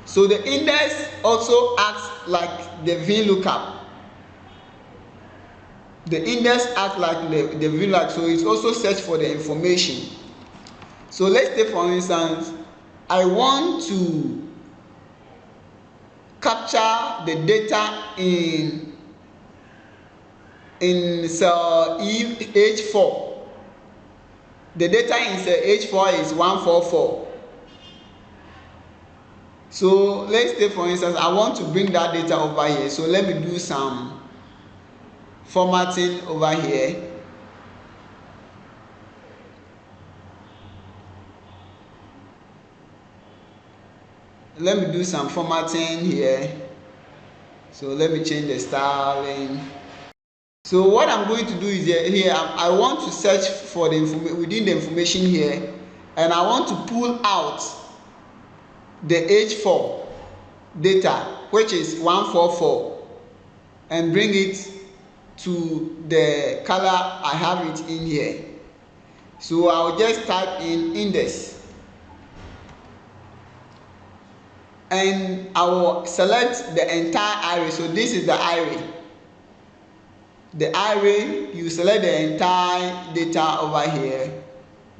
So the index also acts like the VLOOKUP. The index acts like the VLOOKUP, so it also search for the information. So let's take for instance, I want to capture the data in cell H4. The data in cell H4 is 144. So let's take for instance, I want to bring that data over here. So let me do some formatting over here. Let me do some formatting here. So let me change the styling. So what I'm going to do is here I want to search for the information within the information here, and I want to pull out the H4 data, which is 144, and bring it to the color I have it in here. So I'll just type in index, and I will select the entire array. So this is the array. The array, you select the entire data over here,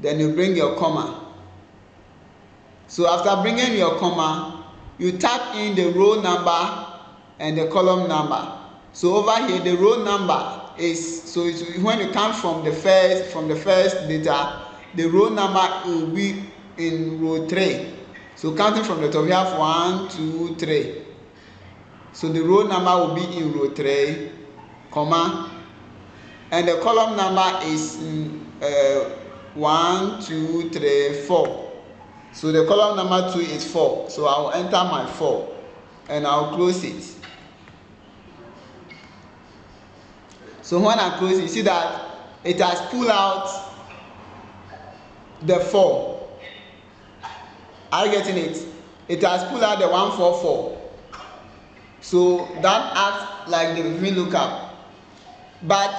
then you bring your comma. So after bringing your comma, you type in the row number and the column number. So over here the row number is, so it's when you come from the first data, the row number will be in row 3. So counting from the top, we have 1, 2, 3. So the row number will be in row 3, comma, and the column number is 1, 2, 3, 4. So the column number 2 is 4. So I will enter my 4 and I will close it. So when I close it, you see that it has pulled out the 4. Are you getting it? It has pulled out the 144. So that acts like the VLOOKUP. But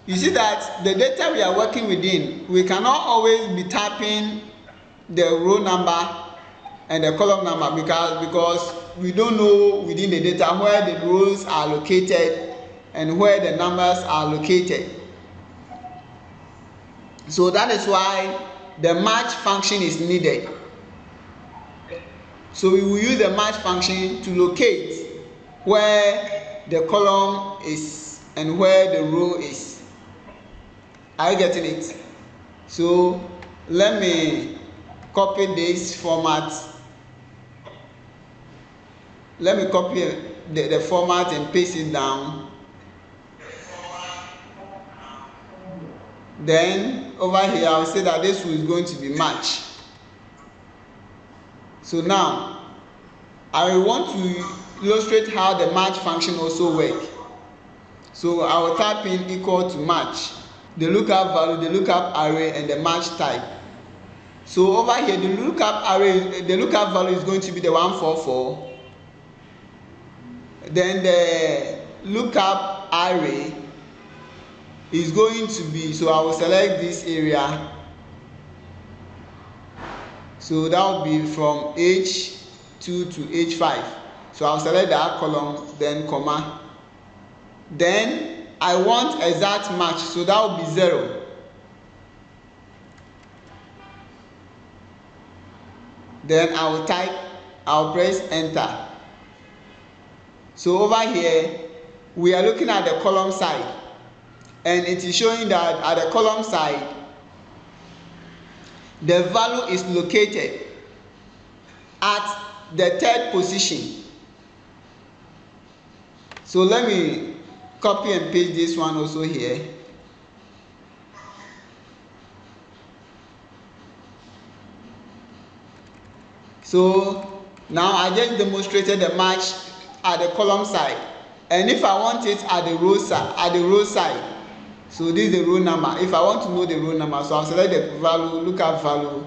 you see that the data we are working within, we cannot always be typing the row number and the column number because we don't know within the data where the rows are located and where the numbers are located. So that is why the match function is needed. So we will use the match function to locate where the column is and where the row is. Are you getting it? So let me copy this format. Let me copy the format and paste it down. Then over here I will say that this is going to be match. So now I want to illustrate how the match function also works. So I will type in equal to match, the lookup value, the lookup array, and the match type. So over here the lookup array, the lookup value is going to be the 144. Then the lookup array is going to be, so I will select this area. So that will be from H2 to H5. So I'll select that column, then comma. Then I want exact match, so that will be 0. Then I will type, I'll press enter. So over here we are looking at the column side, and it is showing that at the column side the value is located at the third position. So let me copy and paste this one also here. So now I just demonstrated the match at the column side, and if I want it at the row side, so this is the row number. If I want to know the row number, so I'll select the value, lookup value,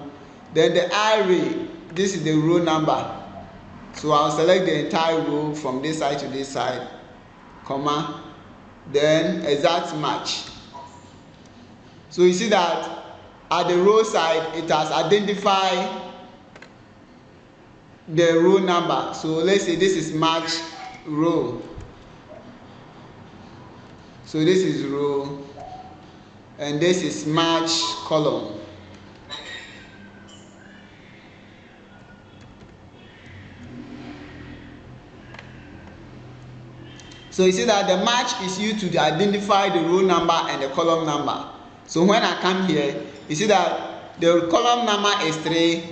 then the array, this is the row number. So I'll select the entire row from this side to this side, comma, then exact match. So you see that at the row side, it has identified the row number. So let's say this is match row. So this is row, and this is match column. So you see that the match is used to identify the row number and the column number. So when I come here, you see that the column number is 3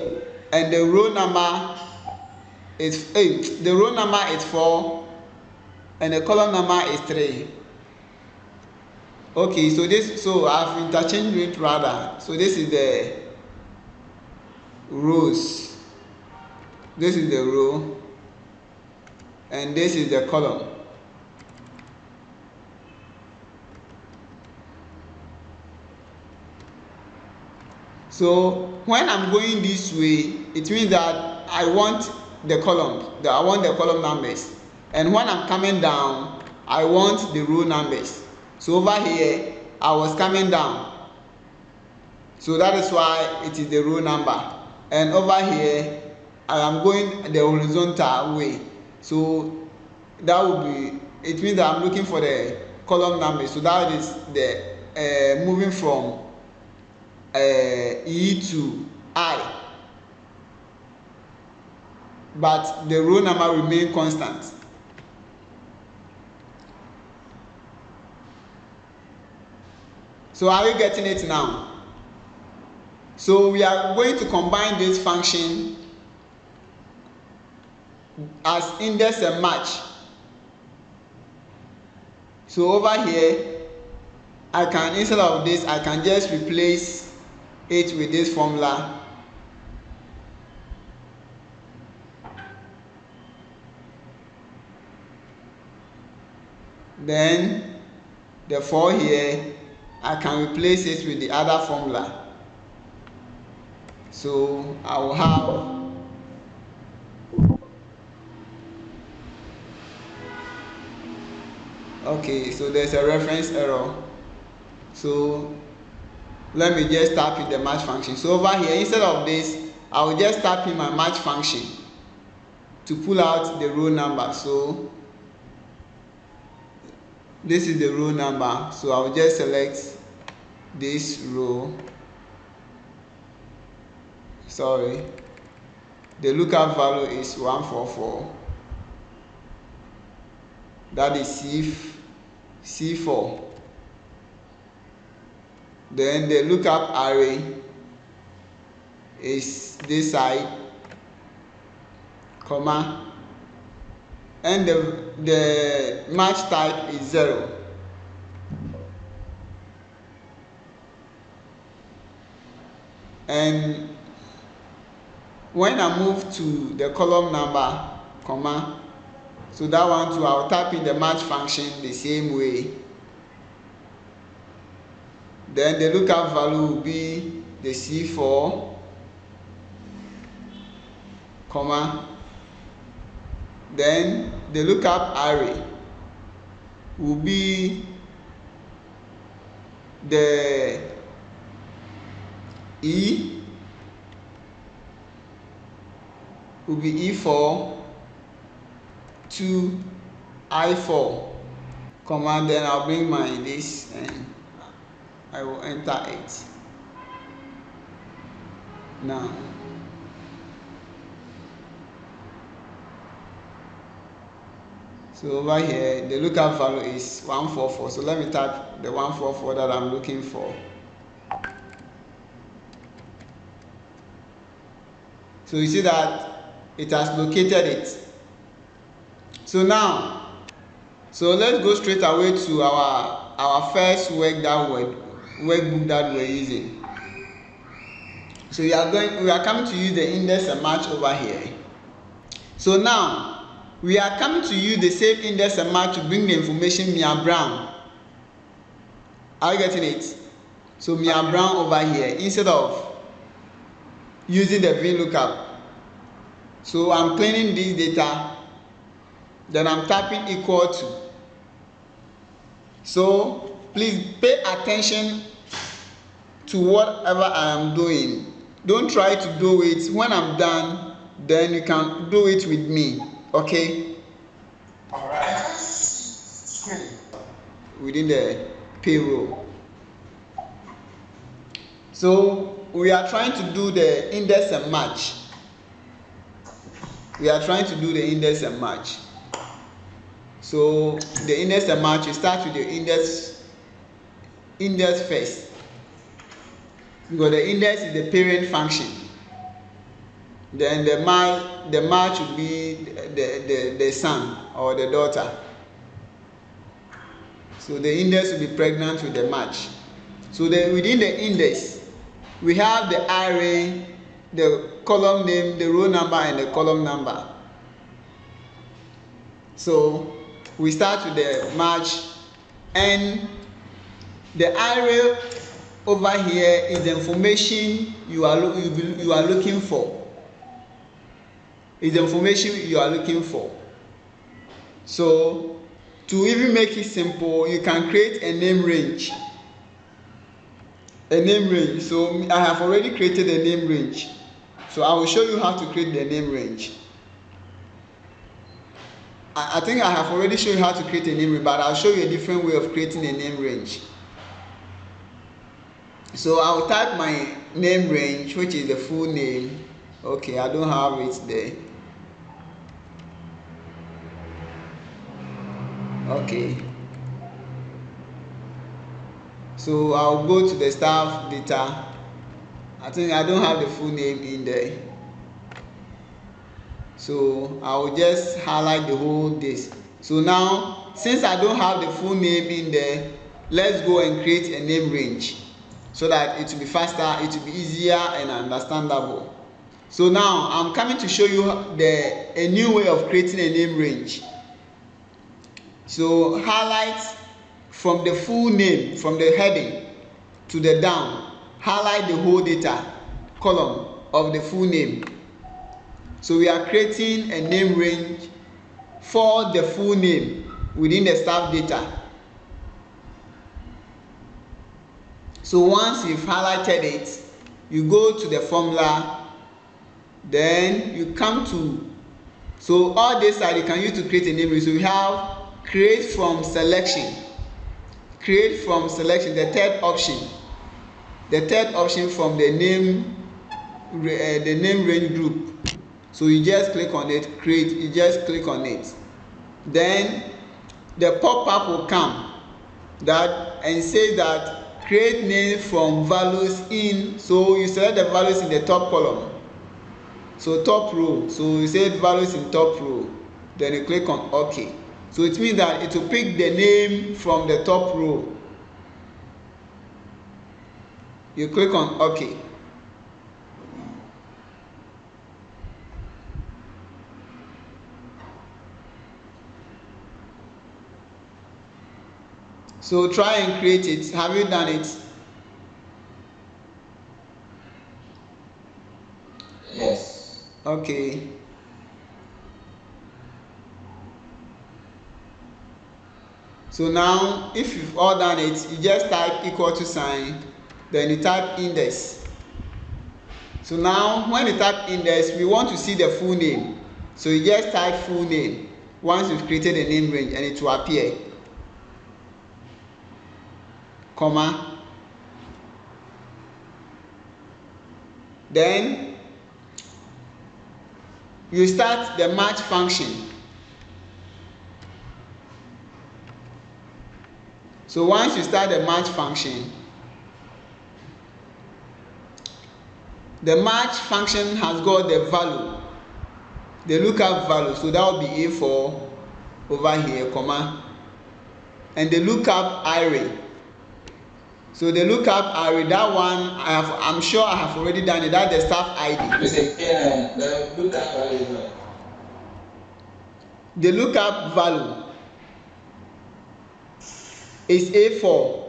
and the row number is 8. The row number is 4 and the column number is 3. Okay, so I've interchanged it rather. So this is the rows. This is the row and this is the column. So when I'm going this way, it means that I want the columns, I want the column numbers. And when I'm coming down, I want the row numbers. So over here, I was coming down. So that is why it is the row number. And over here, I am going the horizontal way. So that will be, it means that I'm looking for the column number. So that is the moving from E to I, but the row number remain constant. So are you getting it now? So we are going to combine this function as index and match. So over here, I can, instead of this, I can just replace it with this formula. Then the 4 here, I can replace it with the other formula. So I will have okay, so there's a reference error. So let me just type in the match function. So over here, instead of this, I will just type in my match function to pull out the row number. So this is the row number. So I will just select this row. Sorry, the lookup value is 144. That is C4. Then the lookup array is this side, comma, and the match type is 0. And when I move to the column number, comma, so that one too, I'll type in the match function the same way. Then the lookup value will be the C4, comma, then the lookup array will be the E, will be E4 to I4, comma, then I'll bring my this and I will enter it. Now, so over here, the lookup value is 144. So let me type the 144 that I'm looking for. So you see that it has located it. So now, let's go straight away to our first workbook that we're using. So we are coming to use the index and match over here. So now we are coming to use the same index and match to bring the information Mia Brown. Are you getting it? So Mia Brown over here instead of using the VLOOKUP. So I'm cleaning this data, then I'm typing equal to. So please pay attention to whatever I am doing. Don't try to do it. When I'm done, then you can do it with me. Okay? Alright. Within the payroll. So we are trying to do the index and match. So the index and match, you start with the index first. Because the index is the parent function. Then the match would be the son or the daughter. So the index will be pregnant with the match. So then within the index, we have the array, the column name, the row number, and the column number. So we start with the match, and the array over here is the information you are looking for. So to even make it simple, you can create a name range. So I have already created a name range. So I will show you how to create the name range. I think I have already shown you how to create a name range, but I'll show you a different way of creating a name range. So I'll type my name range, which is the full name. Okay, I don't have it there. Okay. So I'll go to the staff data. I think I don't have the full name in there. So I will just highlight the whole this. So now, since I don't have the full name in there, let's go and create a name range so that it will be faster, it will be easier and understandable. So now I'm coming to show you a new way of creating a name range. So highlight from the full name, from the heading to the down, highlight the whole data column of the full name. So we are creating a name range for the full name within the staff data. So once you've highlighted it, you go to the formula, then you come to, so all this side you can use to create a name range. So we have create from selection, the third option from the name range group. So you just click on it, you just click on it. Then the pop-up will come and say that create name from values in. So you select the values in the top column. So top row. So you say values in top row. Then you click on OK. So it means that it will pick the name from the top row. You click on OK. So try and create it. Have you done it? Yes. Okay. So now if you've all done it, you just type equal to sign, then you type index. So now when you type index, we want to see the full name. So you just type full name once you've created a name range, and it will appear. Comma. Then you start the match function. So once you start the match function, The match function has got the value, the lookup value, so that will be A4 over here, comma, and the lookup array. So the lookup array, that one I'm sure I have already done it. That's the staff ID. The lookup value. The lookup value is A4.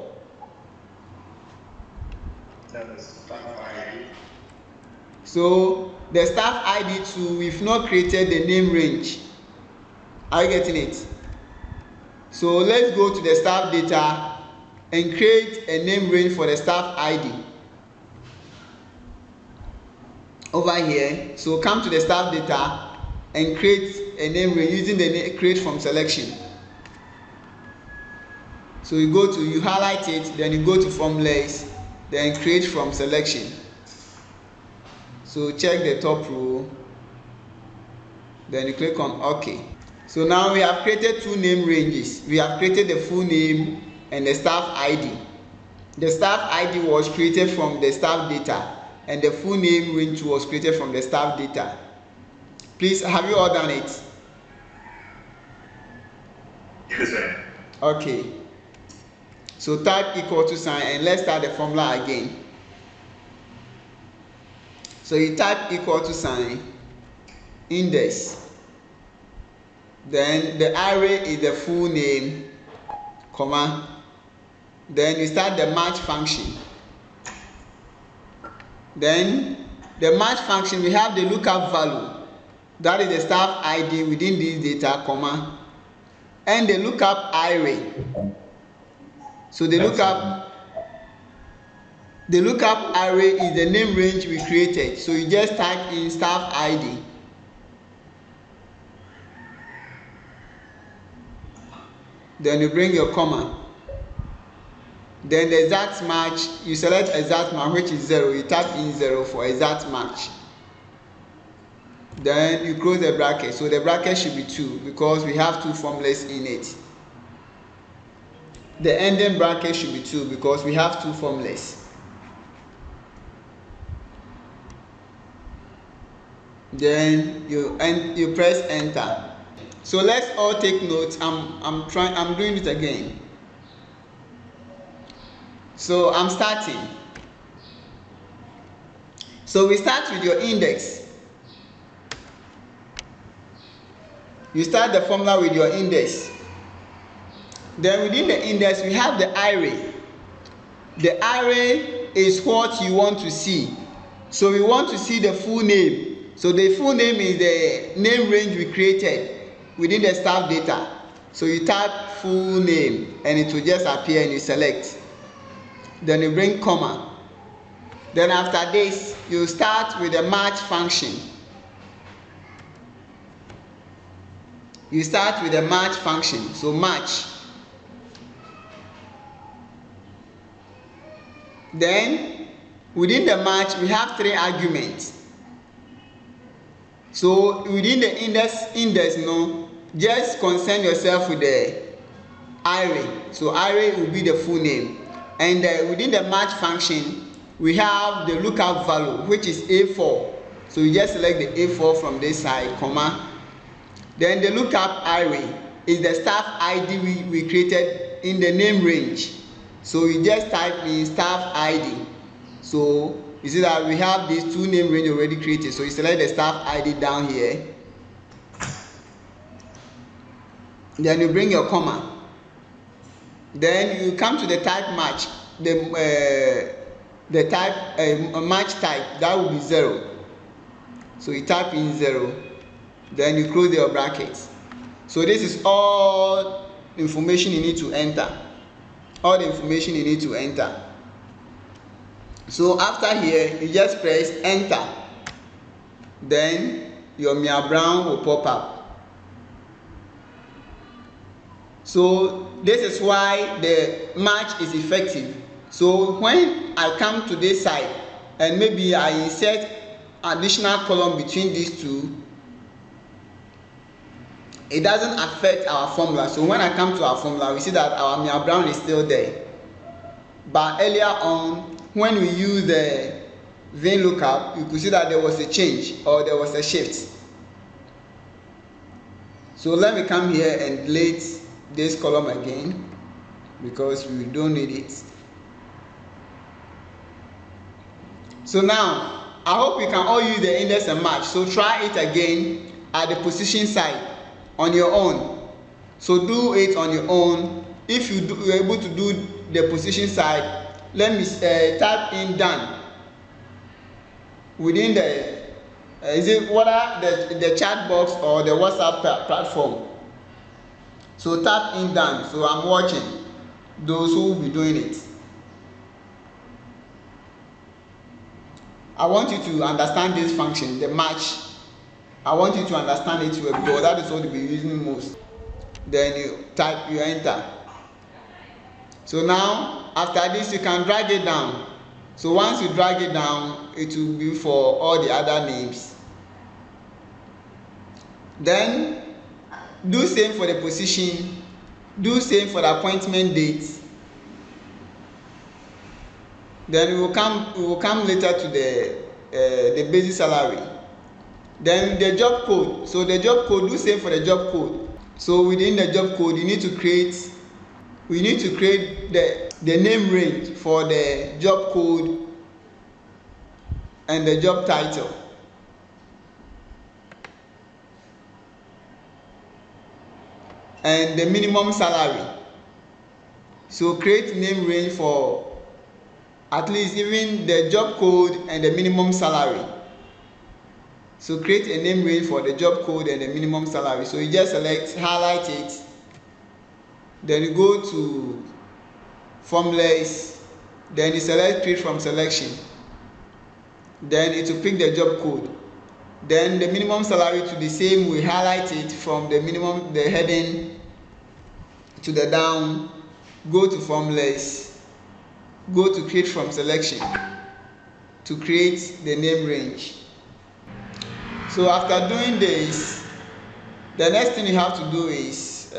So the staff ID too, we've not created the name range. Are you getting it? So let's go to the staff data and create a name range for the staff ID over here. So come to the staff data and create a name range using the create from selection. So you highlight it, then you go to formulas, then create from selection. So check the top row, then you click on OK. So now we have created two name ranges. We have created the full name and the staff ID. The staff ID was created from the staff data, and the full name range was created from the staff data. Please, have you all done it? Yes, sir. Okay. So type equal to sign and let's start the formula again. So you type equal to sign, index, then the array is the full name, comma, then you start the match function. Then the match function, we have the lookup value, that is the staff ID within this data, comma, and the lookup array. So the lookup array is the name range we created. So you just type in staff ID. Then you bring your comma. Then the exact match, you select exact match, which is 0. You type in 0 for exact match. Then you close the bracket. So the bracket should be 2 because we have two formulas in it. The ending bracket should be 2 because we have two formulas. Then you press enter. So let's all take notes. I'm doing it again. So I'm starting. So we start with your index. You start the formula with your index. Then within the index we have the array. The array is what you want to see. So we want to see the full name. So the full name is the name range we created within the staff data. So you type full name and it will just appear and you select. Then you bring comma. Then after this you start with the match function. You start with the match function. So match. Then within the match we have 3 arguments. So within the index, no, just concern yourself with the array. So array will be the full name. And within the match function, we have the lookup value, which is A4. So you just select the A4 from this side, comma. Then the lookup array is the staff ID we created in the name range. So you just type in staff ID. So you see that we have these two name range already created. So you select the staff ID down here. Then you bring your comma. Then you come to the type match. The type match type, that will be 0. So you type in 0. Then you close your brackets. So this is all information you need to enter. All the information you need to enter. So after here, you just press enter. Then your Mia Brown will pop up. So this is why the match is effective. So when I come to this side and maybe I insert additional column between these two, it doesn't affect our formula. So when I come to our formula, we see that our Mia Brown is still there. But earlier on, when we use the VLOOKUP, you could see that there was a change or there was a shift. So let me come here and delete this column again because we don't need it. So now, I hope you can all use the index and match. So try it again at the position side on your own. So do it on your own. If you're able to do the position side, let me type in done within the is it whether the chat box or the WhatsApp platform. So tap in done. So I'm watching those who will be doing it. I want you to understand this function, the match. I want you to understand it well because that is what you'll be using most. Then you type, you enter. So now, after this, you can drag it down. So once you drag it down, it will be for all the other names. Then do same for the position, do same for the appointment date. Then we will come later to the basic salary. Then the job code. So the job code, do same for the job code. So within the job code, we need to create the name range for the job code and the job title. And the minimum salary. So create name range for at least even the job code and the minimum salary. So create a name range for the job code and the minimum salary. So you just select, highlight it, then you go to formulas, then you select create from selection, then it will pick the job code. Then the minimum salary to the same, we highlight it from the minimum, the heading to the down, go to formulas, go to create from selection to create the name range. So after doing this, the next thing you have to do is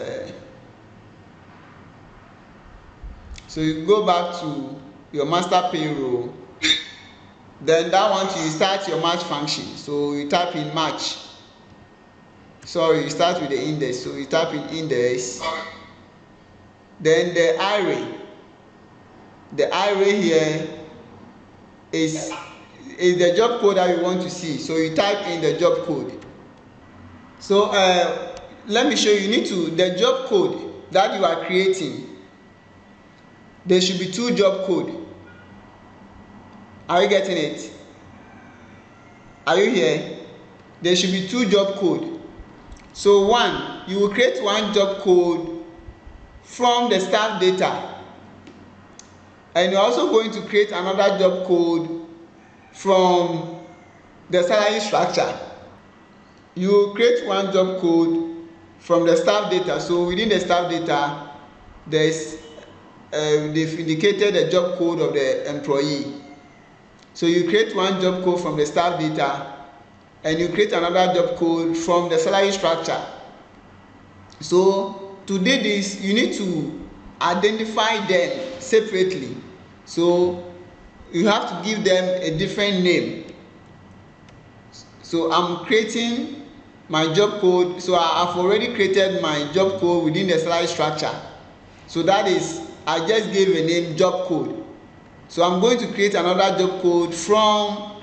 so you go back to your master payroll. Then that one you start your match function. So you type in match. Sorry, you start with the index. So you type in index. Then the array. The array here is the job code that you want to see. So you type in the job code. So let me show you. You need to, the job code that you are creating, there should be two job code. Are you getting it? Are you here? There should be two job code. So one, you will create one job code from the staff data, and you're also going to create another job code from the salary structure. You will create one job code from the staff data. So within the staff data, there's they've indicated the job code of the employee. So you create one job code from the staff data, and you create another job code from the salary structure. So to do this, you need to identify them separately. So you have to give them a different name. So I'm creating my job code. So I've already created my job code within the salary structure. So that is, I just gave a name, job code. So I'm going to create another job code from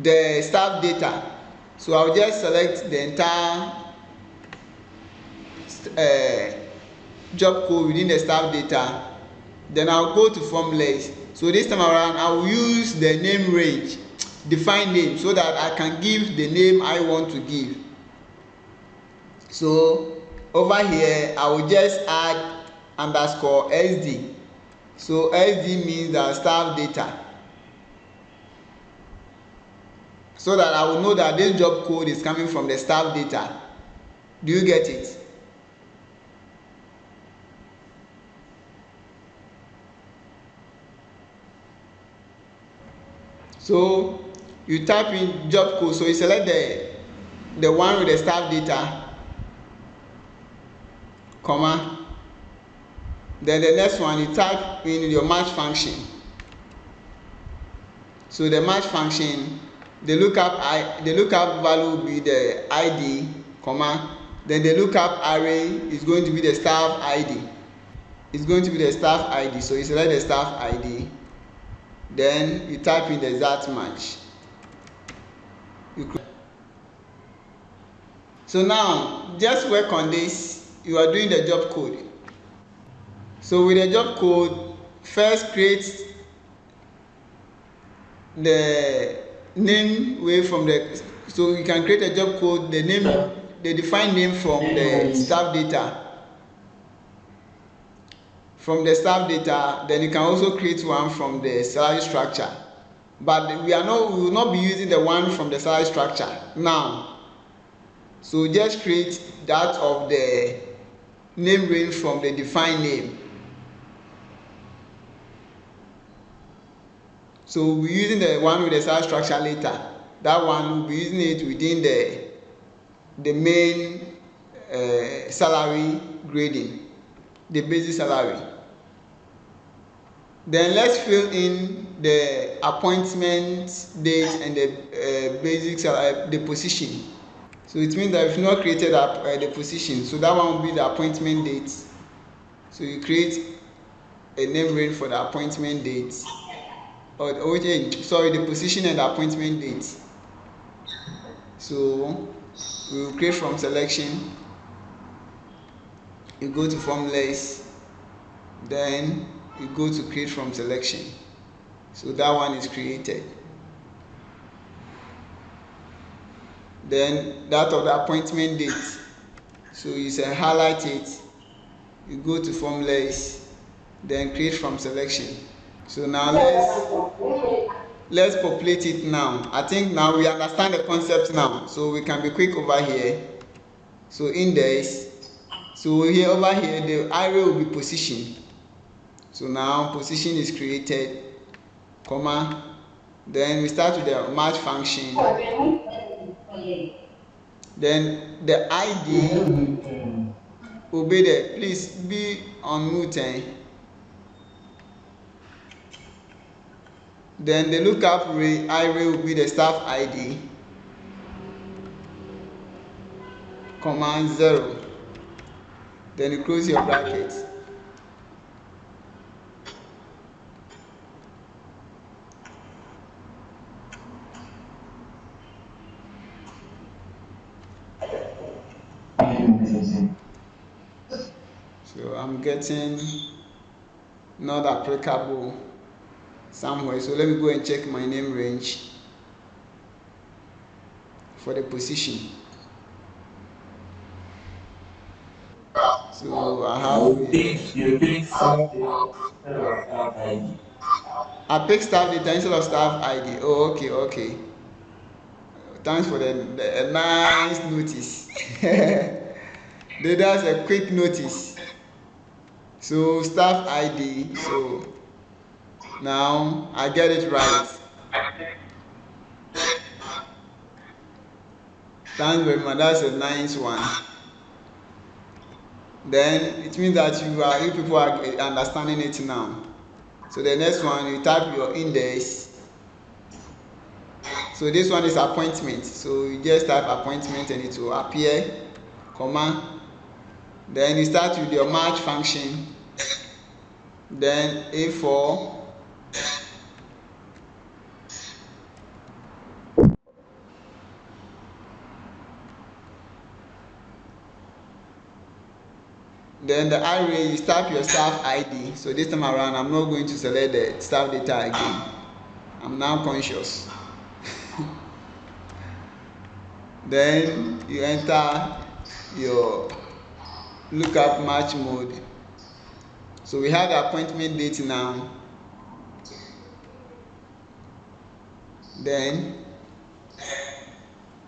the staff data. So I'll just select the entire job code within the staff data. Then I'll go to formulas. So this time around, I will use the name range, define name, so that I can give the name I want to give. So over here, I will just add underscore SD. So SD means that staff data, so that I will know that this job code is coming from the staff data. Do you get it? So you type in job code. So you select the one with the staff data, comma. Then the next one, you type in your match function. So the match function, the lookup value will be the ID, comma, then the lookup array is going to be the staff ID. It's going to be the staff ID. So you select the staff ID, then you type in the exact match. So now just work on this. You are doing the job code. So with the job code, first create the name way from the, so you can create a job code, the name, the defined name from the staff data. From the staff data, then you can also create one from the salary structure. But we will not be using the one from the salary structure now. So just create that of the name range from the defined name. So we'll be using the one with the salary structure later. That one will be using it within the main salary grading, the basic salary. Then let's fill in the appointment date and the basic salary, the position. So it means that if you not created the position, so that one will be the appointment date. So you create a name range for the appointment date. The position and the appointment date. So we will create from selection. You go to formulas, then you go to create from selection. So that one is created. Then that of the appointment date. So you say highlight it. You go to formulas, then create from selection. So now let's populate it now. I think now we understand the concept now, so we can be quick over here. So index. So here over here the array will be position. So now position is created, comma. Then we start with the match function. Then the ID will be there. Please be on mute. Then the lookup array will be the staff ID, comma 0. Then you close your bracket. So I'm getting not applicable somewhere. So let me go and check my name range for the position. So I have. You pick staff ID. I pick staff data instead of staff ID. Oh, okay. Thanks for the nice notice. That's a quick notice. So staff ID. So now I get it right. Thanks very much. That's a nice one. Then it means that you people are understanding it now. So the next one, you type your index. So this one is appointment. So you just type appointment and it will appear, comma. Then you start with your match function. Then A4. Then the array, you start your staff ID. So this time around, I'm not going to select the staff data again. I'm now conscious. Then you enter your lookup match mode. So we have the appointment date now. Then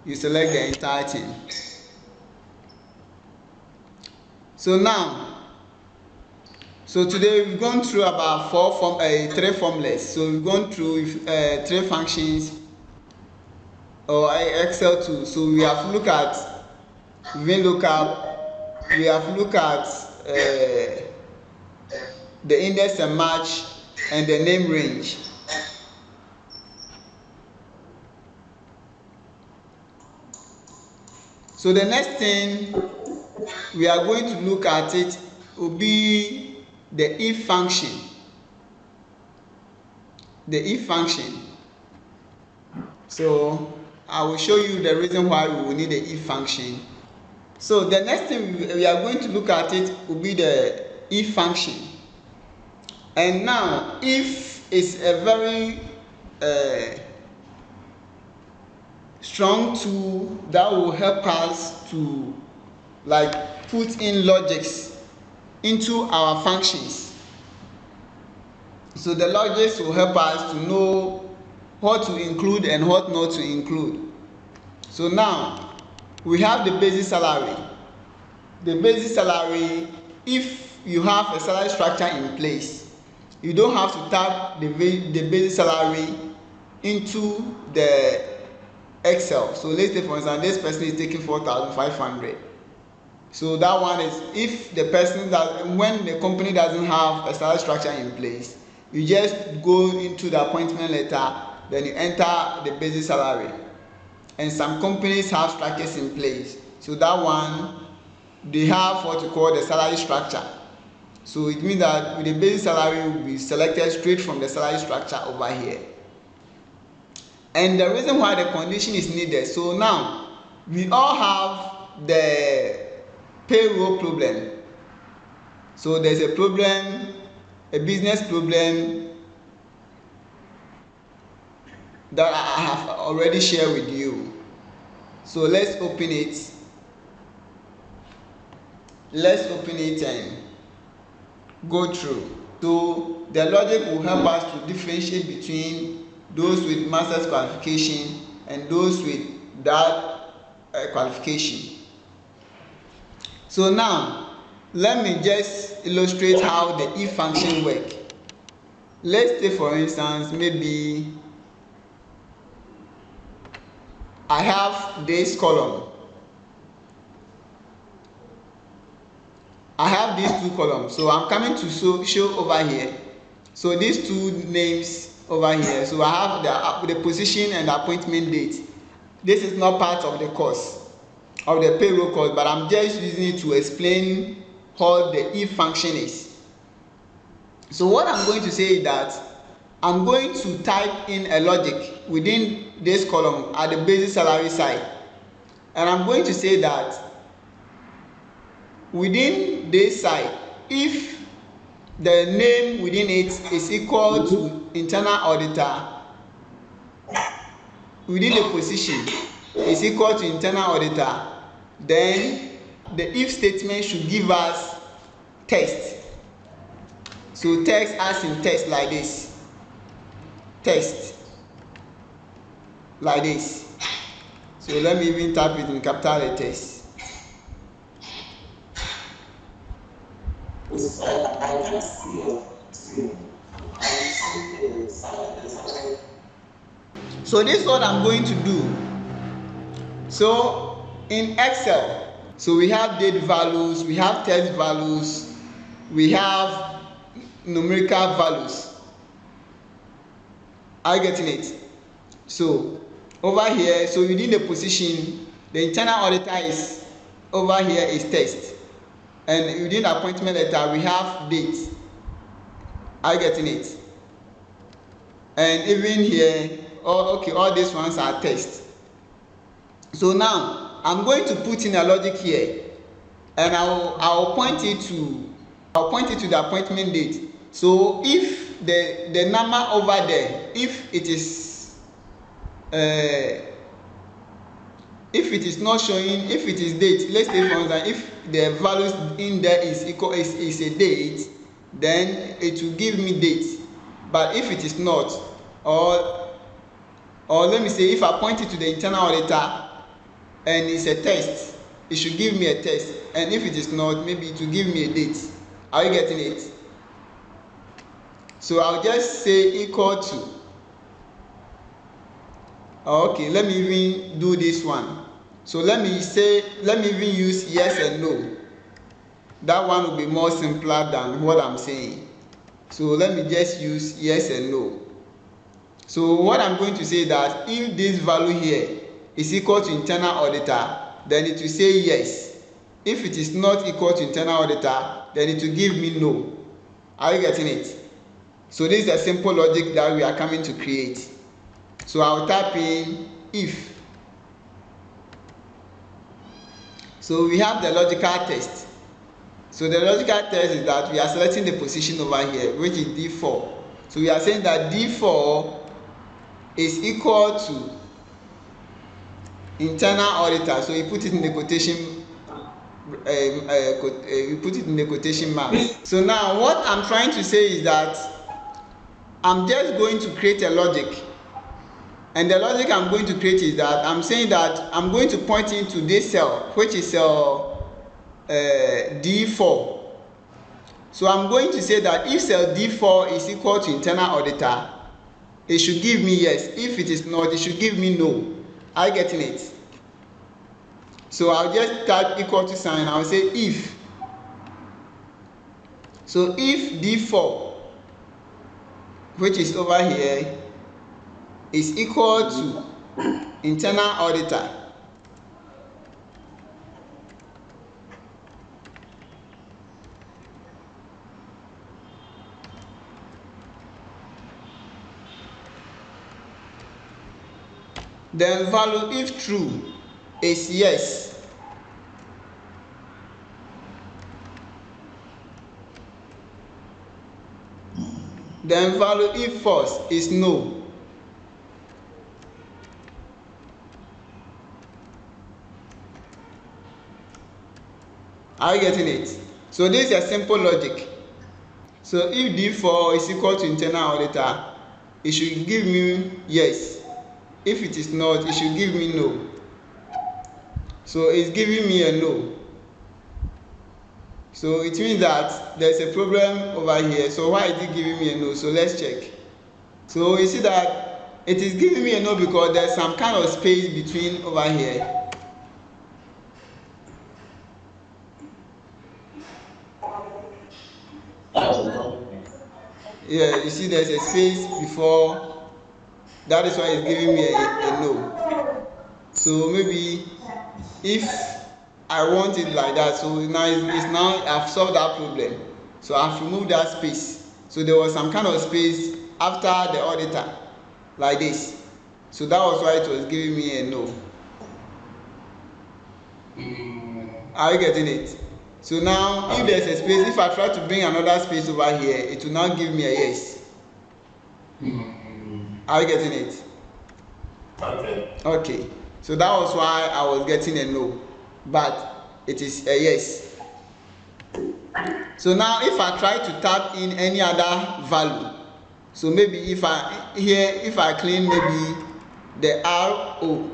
you select the entire thing. So now, today we've gone through about 3 formulas. So we've gone through 3 functions or Excel tool. So we have looked at VLOOKUP, we have looked at the index and match and the name range. So the next thing we are going to look at it will be the if function. The if function. So I will show you the reason why we will need the if function. So the next thing we are going to look at it will be the if function. And now if is a very strong tool that will help us to like put in logics into our functions. So the logics will help us to know what to include and what not to include. So now we have the basic salary. The basic salary, if you have a salary structure in place, you don't have to type the basic salary into the Excel. So let's say for instance this person is taking 4,500. So that one is if the person that when the company doesn't have a salary structure in place, you just go into the appointment letter, then you enter the basic salary. And some companies have structures in place. So that one, they have what you call the salary structure. So it means that with the basic salary will be selected straight from the salary structure over here. And the reason why the condition is needed, so now we all have the payroll problem. So there's a problem, a business problem that I have already shared with you. So let's open it. Let's open it and go through. So the logic will help us to differentiate between those with master's qualification and those with that qualification. So now let me just illustrate how the if function works. Let's say for instance maybe I have this column. I have these two columns. So I'm coming to show over here. So these two names over here. So I have the position and the appointment date. This is not part of the course, of the payroll course, but I'm just using it to explain what the if function is. So what I'm going to say is that I'm going to type in a logic within this column at the basic salary side, and I'm going to say that within this side, if the name within it is equal to internal auditor, within the position is equal to internal auditor, then the if statement should give us text. So text as in text like this, text like this. So let me even type it in capital letters. So this is what I'm going to do. So in Excel, so we have date values, we have text values, we have numerical values. Are you getting it? So over here, so within the position, the internal auditor is over here is text, and within the appointment letter we have date. Are you getting it? And even here, all these ones are text. So now I'm going to put in a logic here, and I'll point it to the appointment date. So if the number over there, if it is not showing, if it is date, let's say for instance, if the values in there is equal is a date, then it will give me date. But if it is not, or let me say if I point it to the internal auditor and it's a text, it should give me a text, and if it is not, maybe it will give me a date. Are you getting it? So I'll just say equal to. Okay, let me even do this one. So let me even use yes and no. That one will be more simpler than what I'm saying. So let me just use yes and no. So what I'm going to say that if this value here is equal to internal auditor, then it will say yes. If it is not equal to internal auditor, then it will give me no. Are you getting it? So this is the simple logic that we are coming to create. So I'll type in if. So we have the logical test. So the logical test is that we are selecting the position over here, which is D4. So we are saying that D4 is equal to internal auditor. So you put it in the quotation. You put it in the quotation marks. So now what I'm trying to say is that I'm just going to create a logic. And the logic I'm going to create is that I'm saying that I'm going to point into this cell, which is cell D4. So I'm going to say that if cell D4 is equal to internal auditor, it should give me yes. If it is not, it should give me no. Are you getting it? So I'll just type equal to sign. I'll say if. So if D4, which is over here, is equal to internal auditor, then value if true is yes. Then value if false is no. Are you getting it? So this is a simple logic. So if D4 is equal to internal auditor, it should give me yes. If it is not, it should give me no. So it's giving me a no. So it means that there's a problem over here. So why is it giving me a no? So let's check. So you see that it is giving me a no because there's some kind of space between over here. Yeah, you see there's a space before. That is why it's giving me a no. So maybe if I want it like that, so now it's now I've solved that problem. So I've removed that space. So there was some kind of space after the auditor, like this. So that was why it was giving me a no. Are you getting it? So now if there's a space, if I try to bring another space over here, it will now give me a yes. Are you getting it? Okay. So that was why I was getting a no, but it is a yes. So now if I try to type in any other value, so maybe if I clean maybe the RO,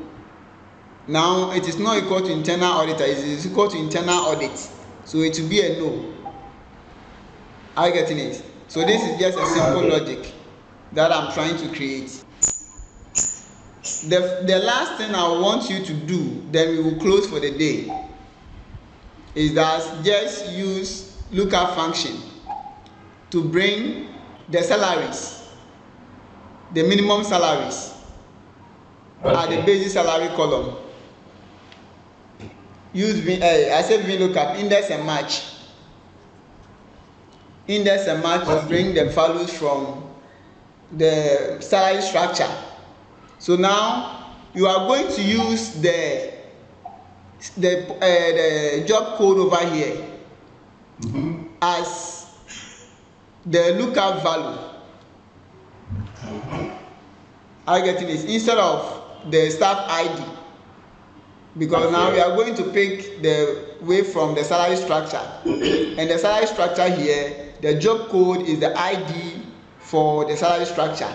now it is not equal to internal auditor, it is equal to internal audit. So it will be a no. Are you getting it? So this is just a simple logic that I'm trying to create. The last thing I want you to do, then we will close for the day, is that just use lookup function to bring the salaries, the minimum salaries at the basic salary column. Use VLOOKUP, index and match. Index and match to bring the values from the salary structure. So now you are going to use the job code over here as the lookup value. Are you getting this? Instead of the staff ID, because now we are going to pick the way from the salary structure, and the salary structure here, the job code is the ID for the salary structure.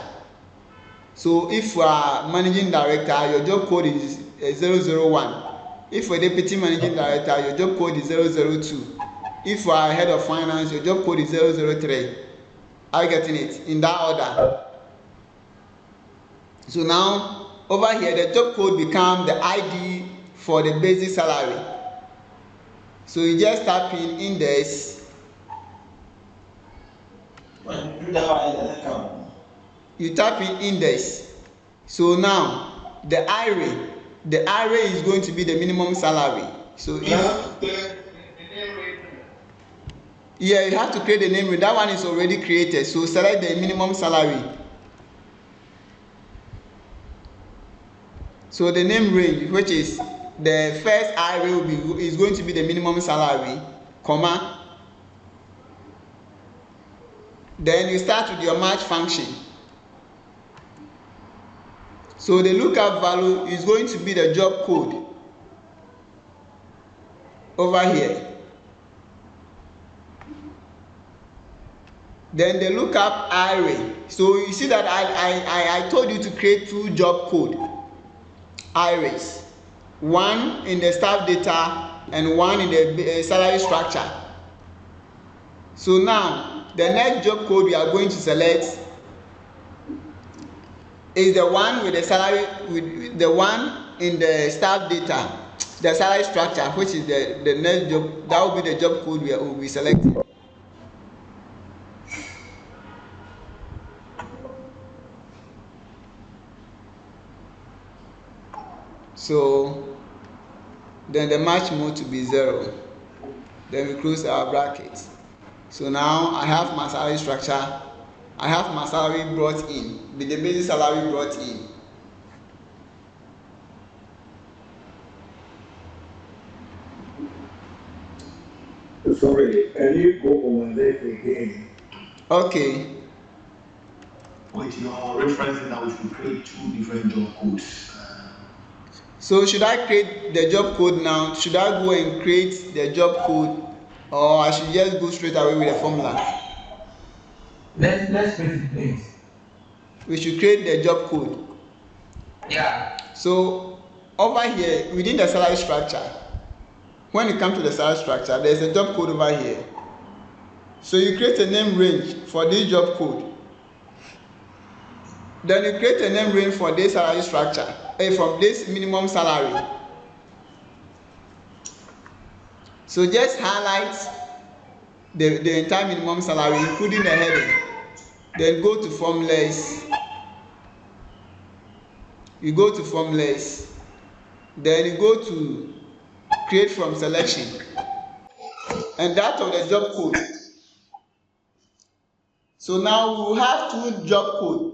So if you are managing director, your job code is 001. If you are deputy managing director, your job code is 002. If you are head of finance, your job code is 003. Are you getting it? In that order. So now over here, the job code becomes the ID for the basic salary. So you just type in index. You type in index. So now the IRA, the array is going to be the minimum salary. So if yeah, you have to create the name range. That one is already created. So select the minimum salary. So the name range, which is the first array, is going to be the minimum salary, comma. Then you start with your match function. So the lookup value is going to be the job code over here. Then the lookup array. So you see that I told you to create 2 job code arrays, one in the staff data and one in the salary structure. So now the next job code we are going to select is the one with the salary, with the one in the staff data, the salary structure, which is the next job. That will be the job code we will be selecting. So then the match mode to be 0. Then we close our brackets. So now I have my salary structure. I have my salary brought in, with the basic salary brought in. Sorry, can you go over that again? Okay. With your reference that we should create 2 different job codes. So should I create the job code now? Should I go and create the job code, or I should just go straight away with the formula? Let's create it, please. We should create the job code. Yeah. So over here within the salary structure, when you come to the salary structure, there is a job code over here. So you create a name range for this job code. Then you create a name range for this salary structure, from this minimum salary. So just highlight the entire minimum salary, including the heading. Then go to formulas. You go to formulas. Then you go to create from selection. And that of the job code. So now we will have 2 job codes.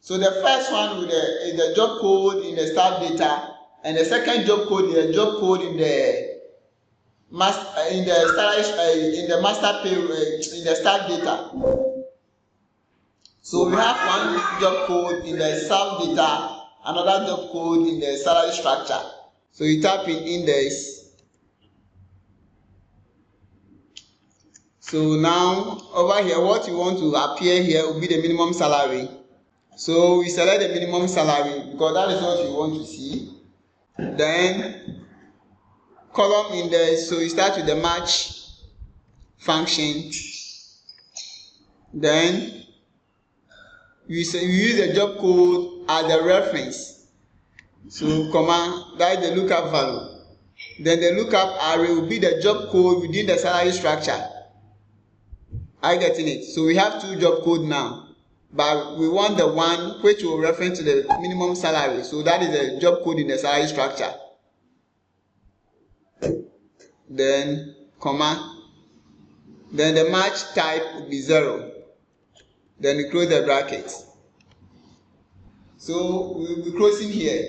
So the first one is the job code in the staff data, and the second job code is the job code in the master payroll in the staff data. So we have one job code in the staff data, another job code in the salary structure. So you type in index. So now over here, what you want to appear here will be the minimum salary. So we select the minimum salary because that is what you want to see. Then column index, so you start with the match function. Then you use the job code as the reference. So comma, that is the lookup value. Then the lookup array will be the job code within the salary structure. Are you getting it? So we have 2 job codes now. But we want the one which will refer to the minimum salary. So that is the job code in the salary structure. Then comma. Then the match type will be 0. Then you close the brackets. So we will be closing here.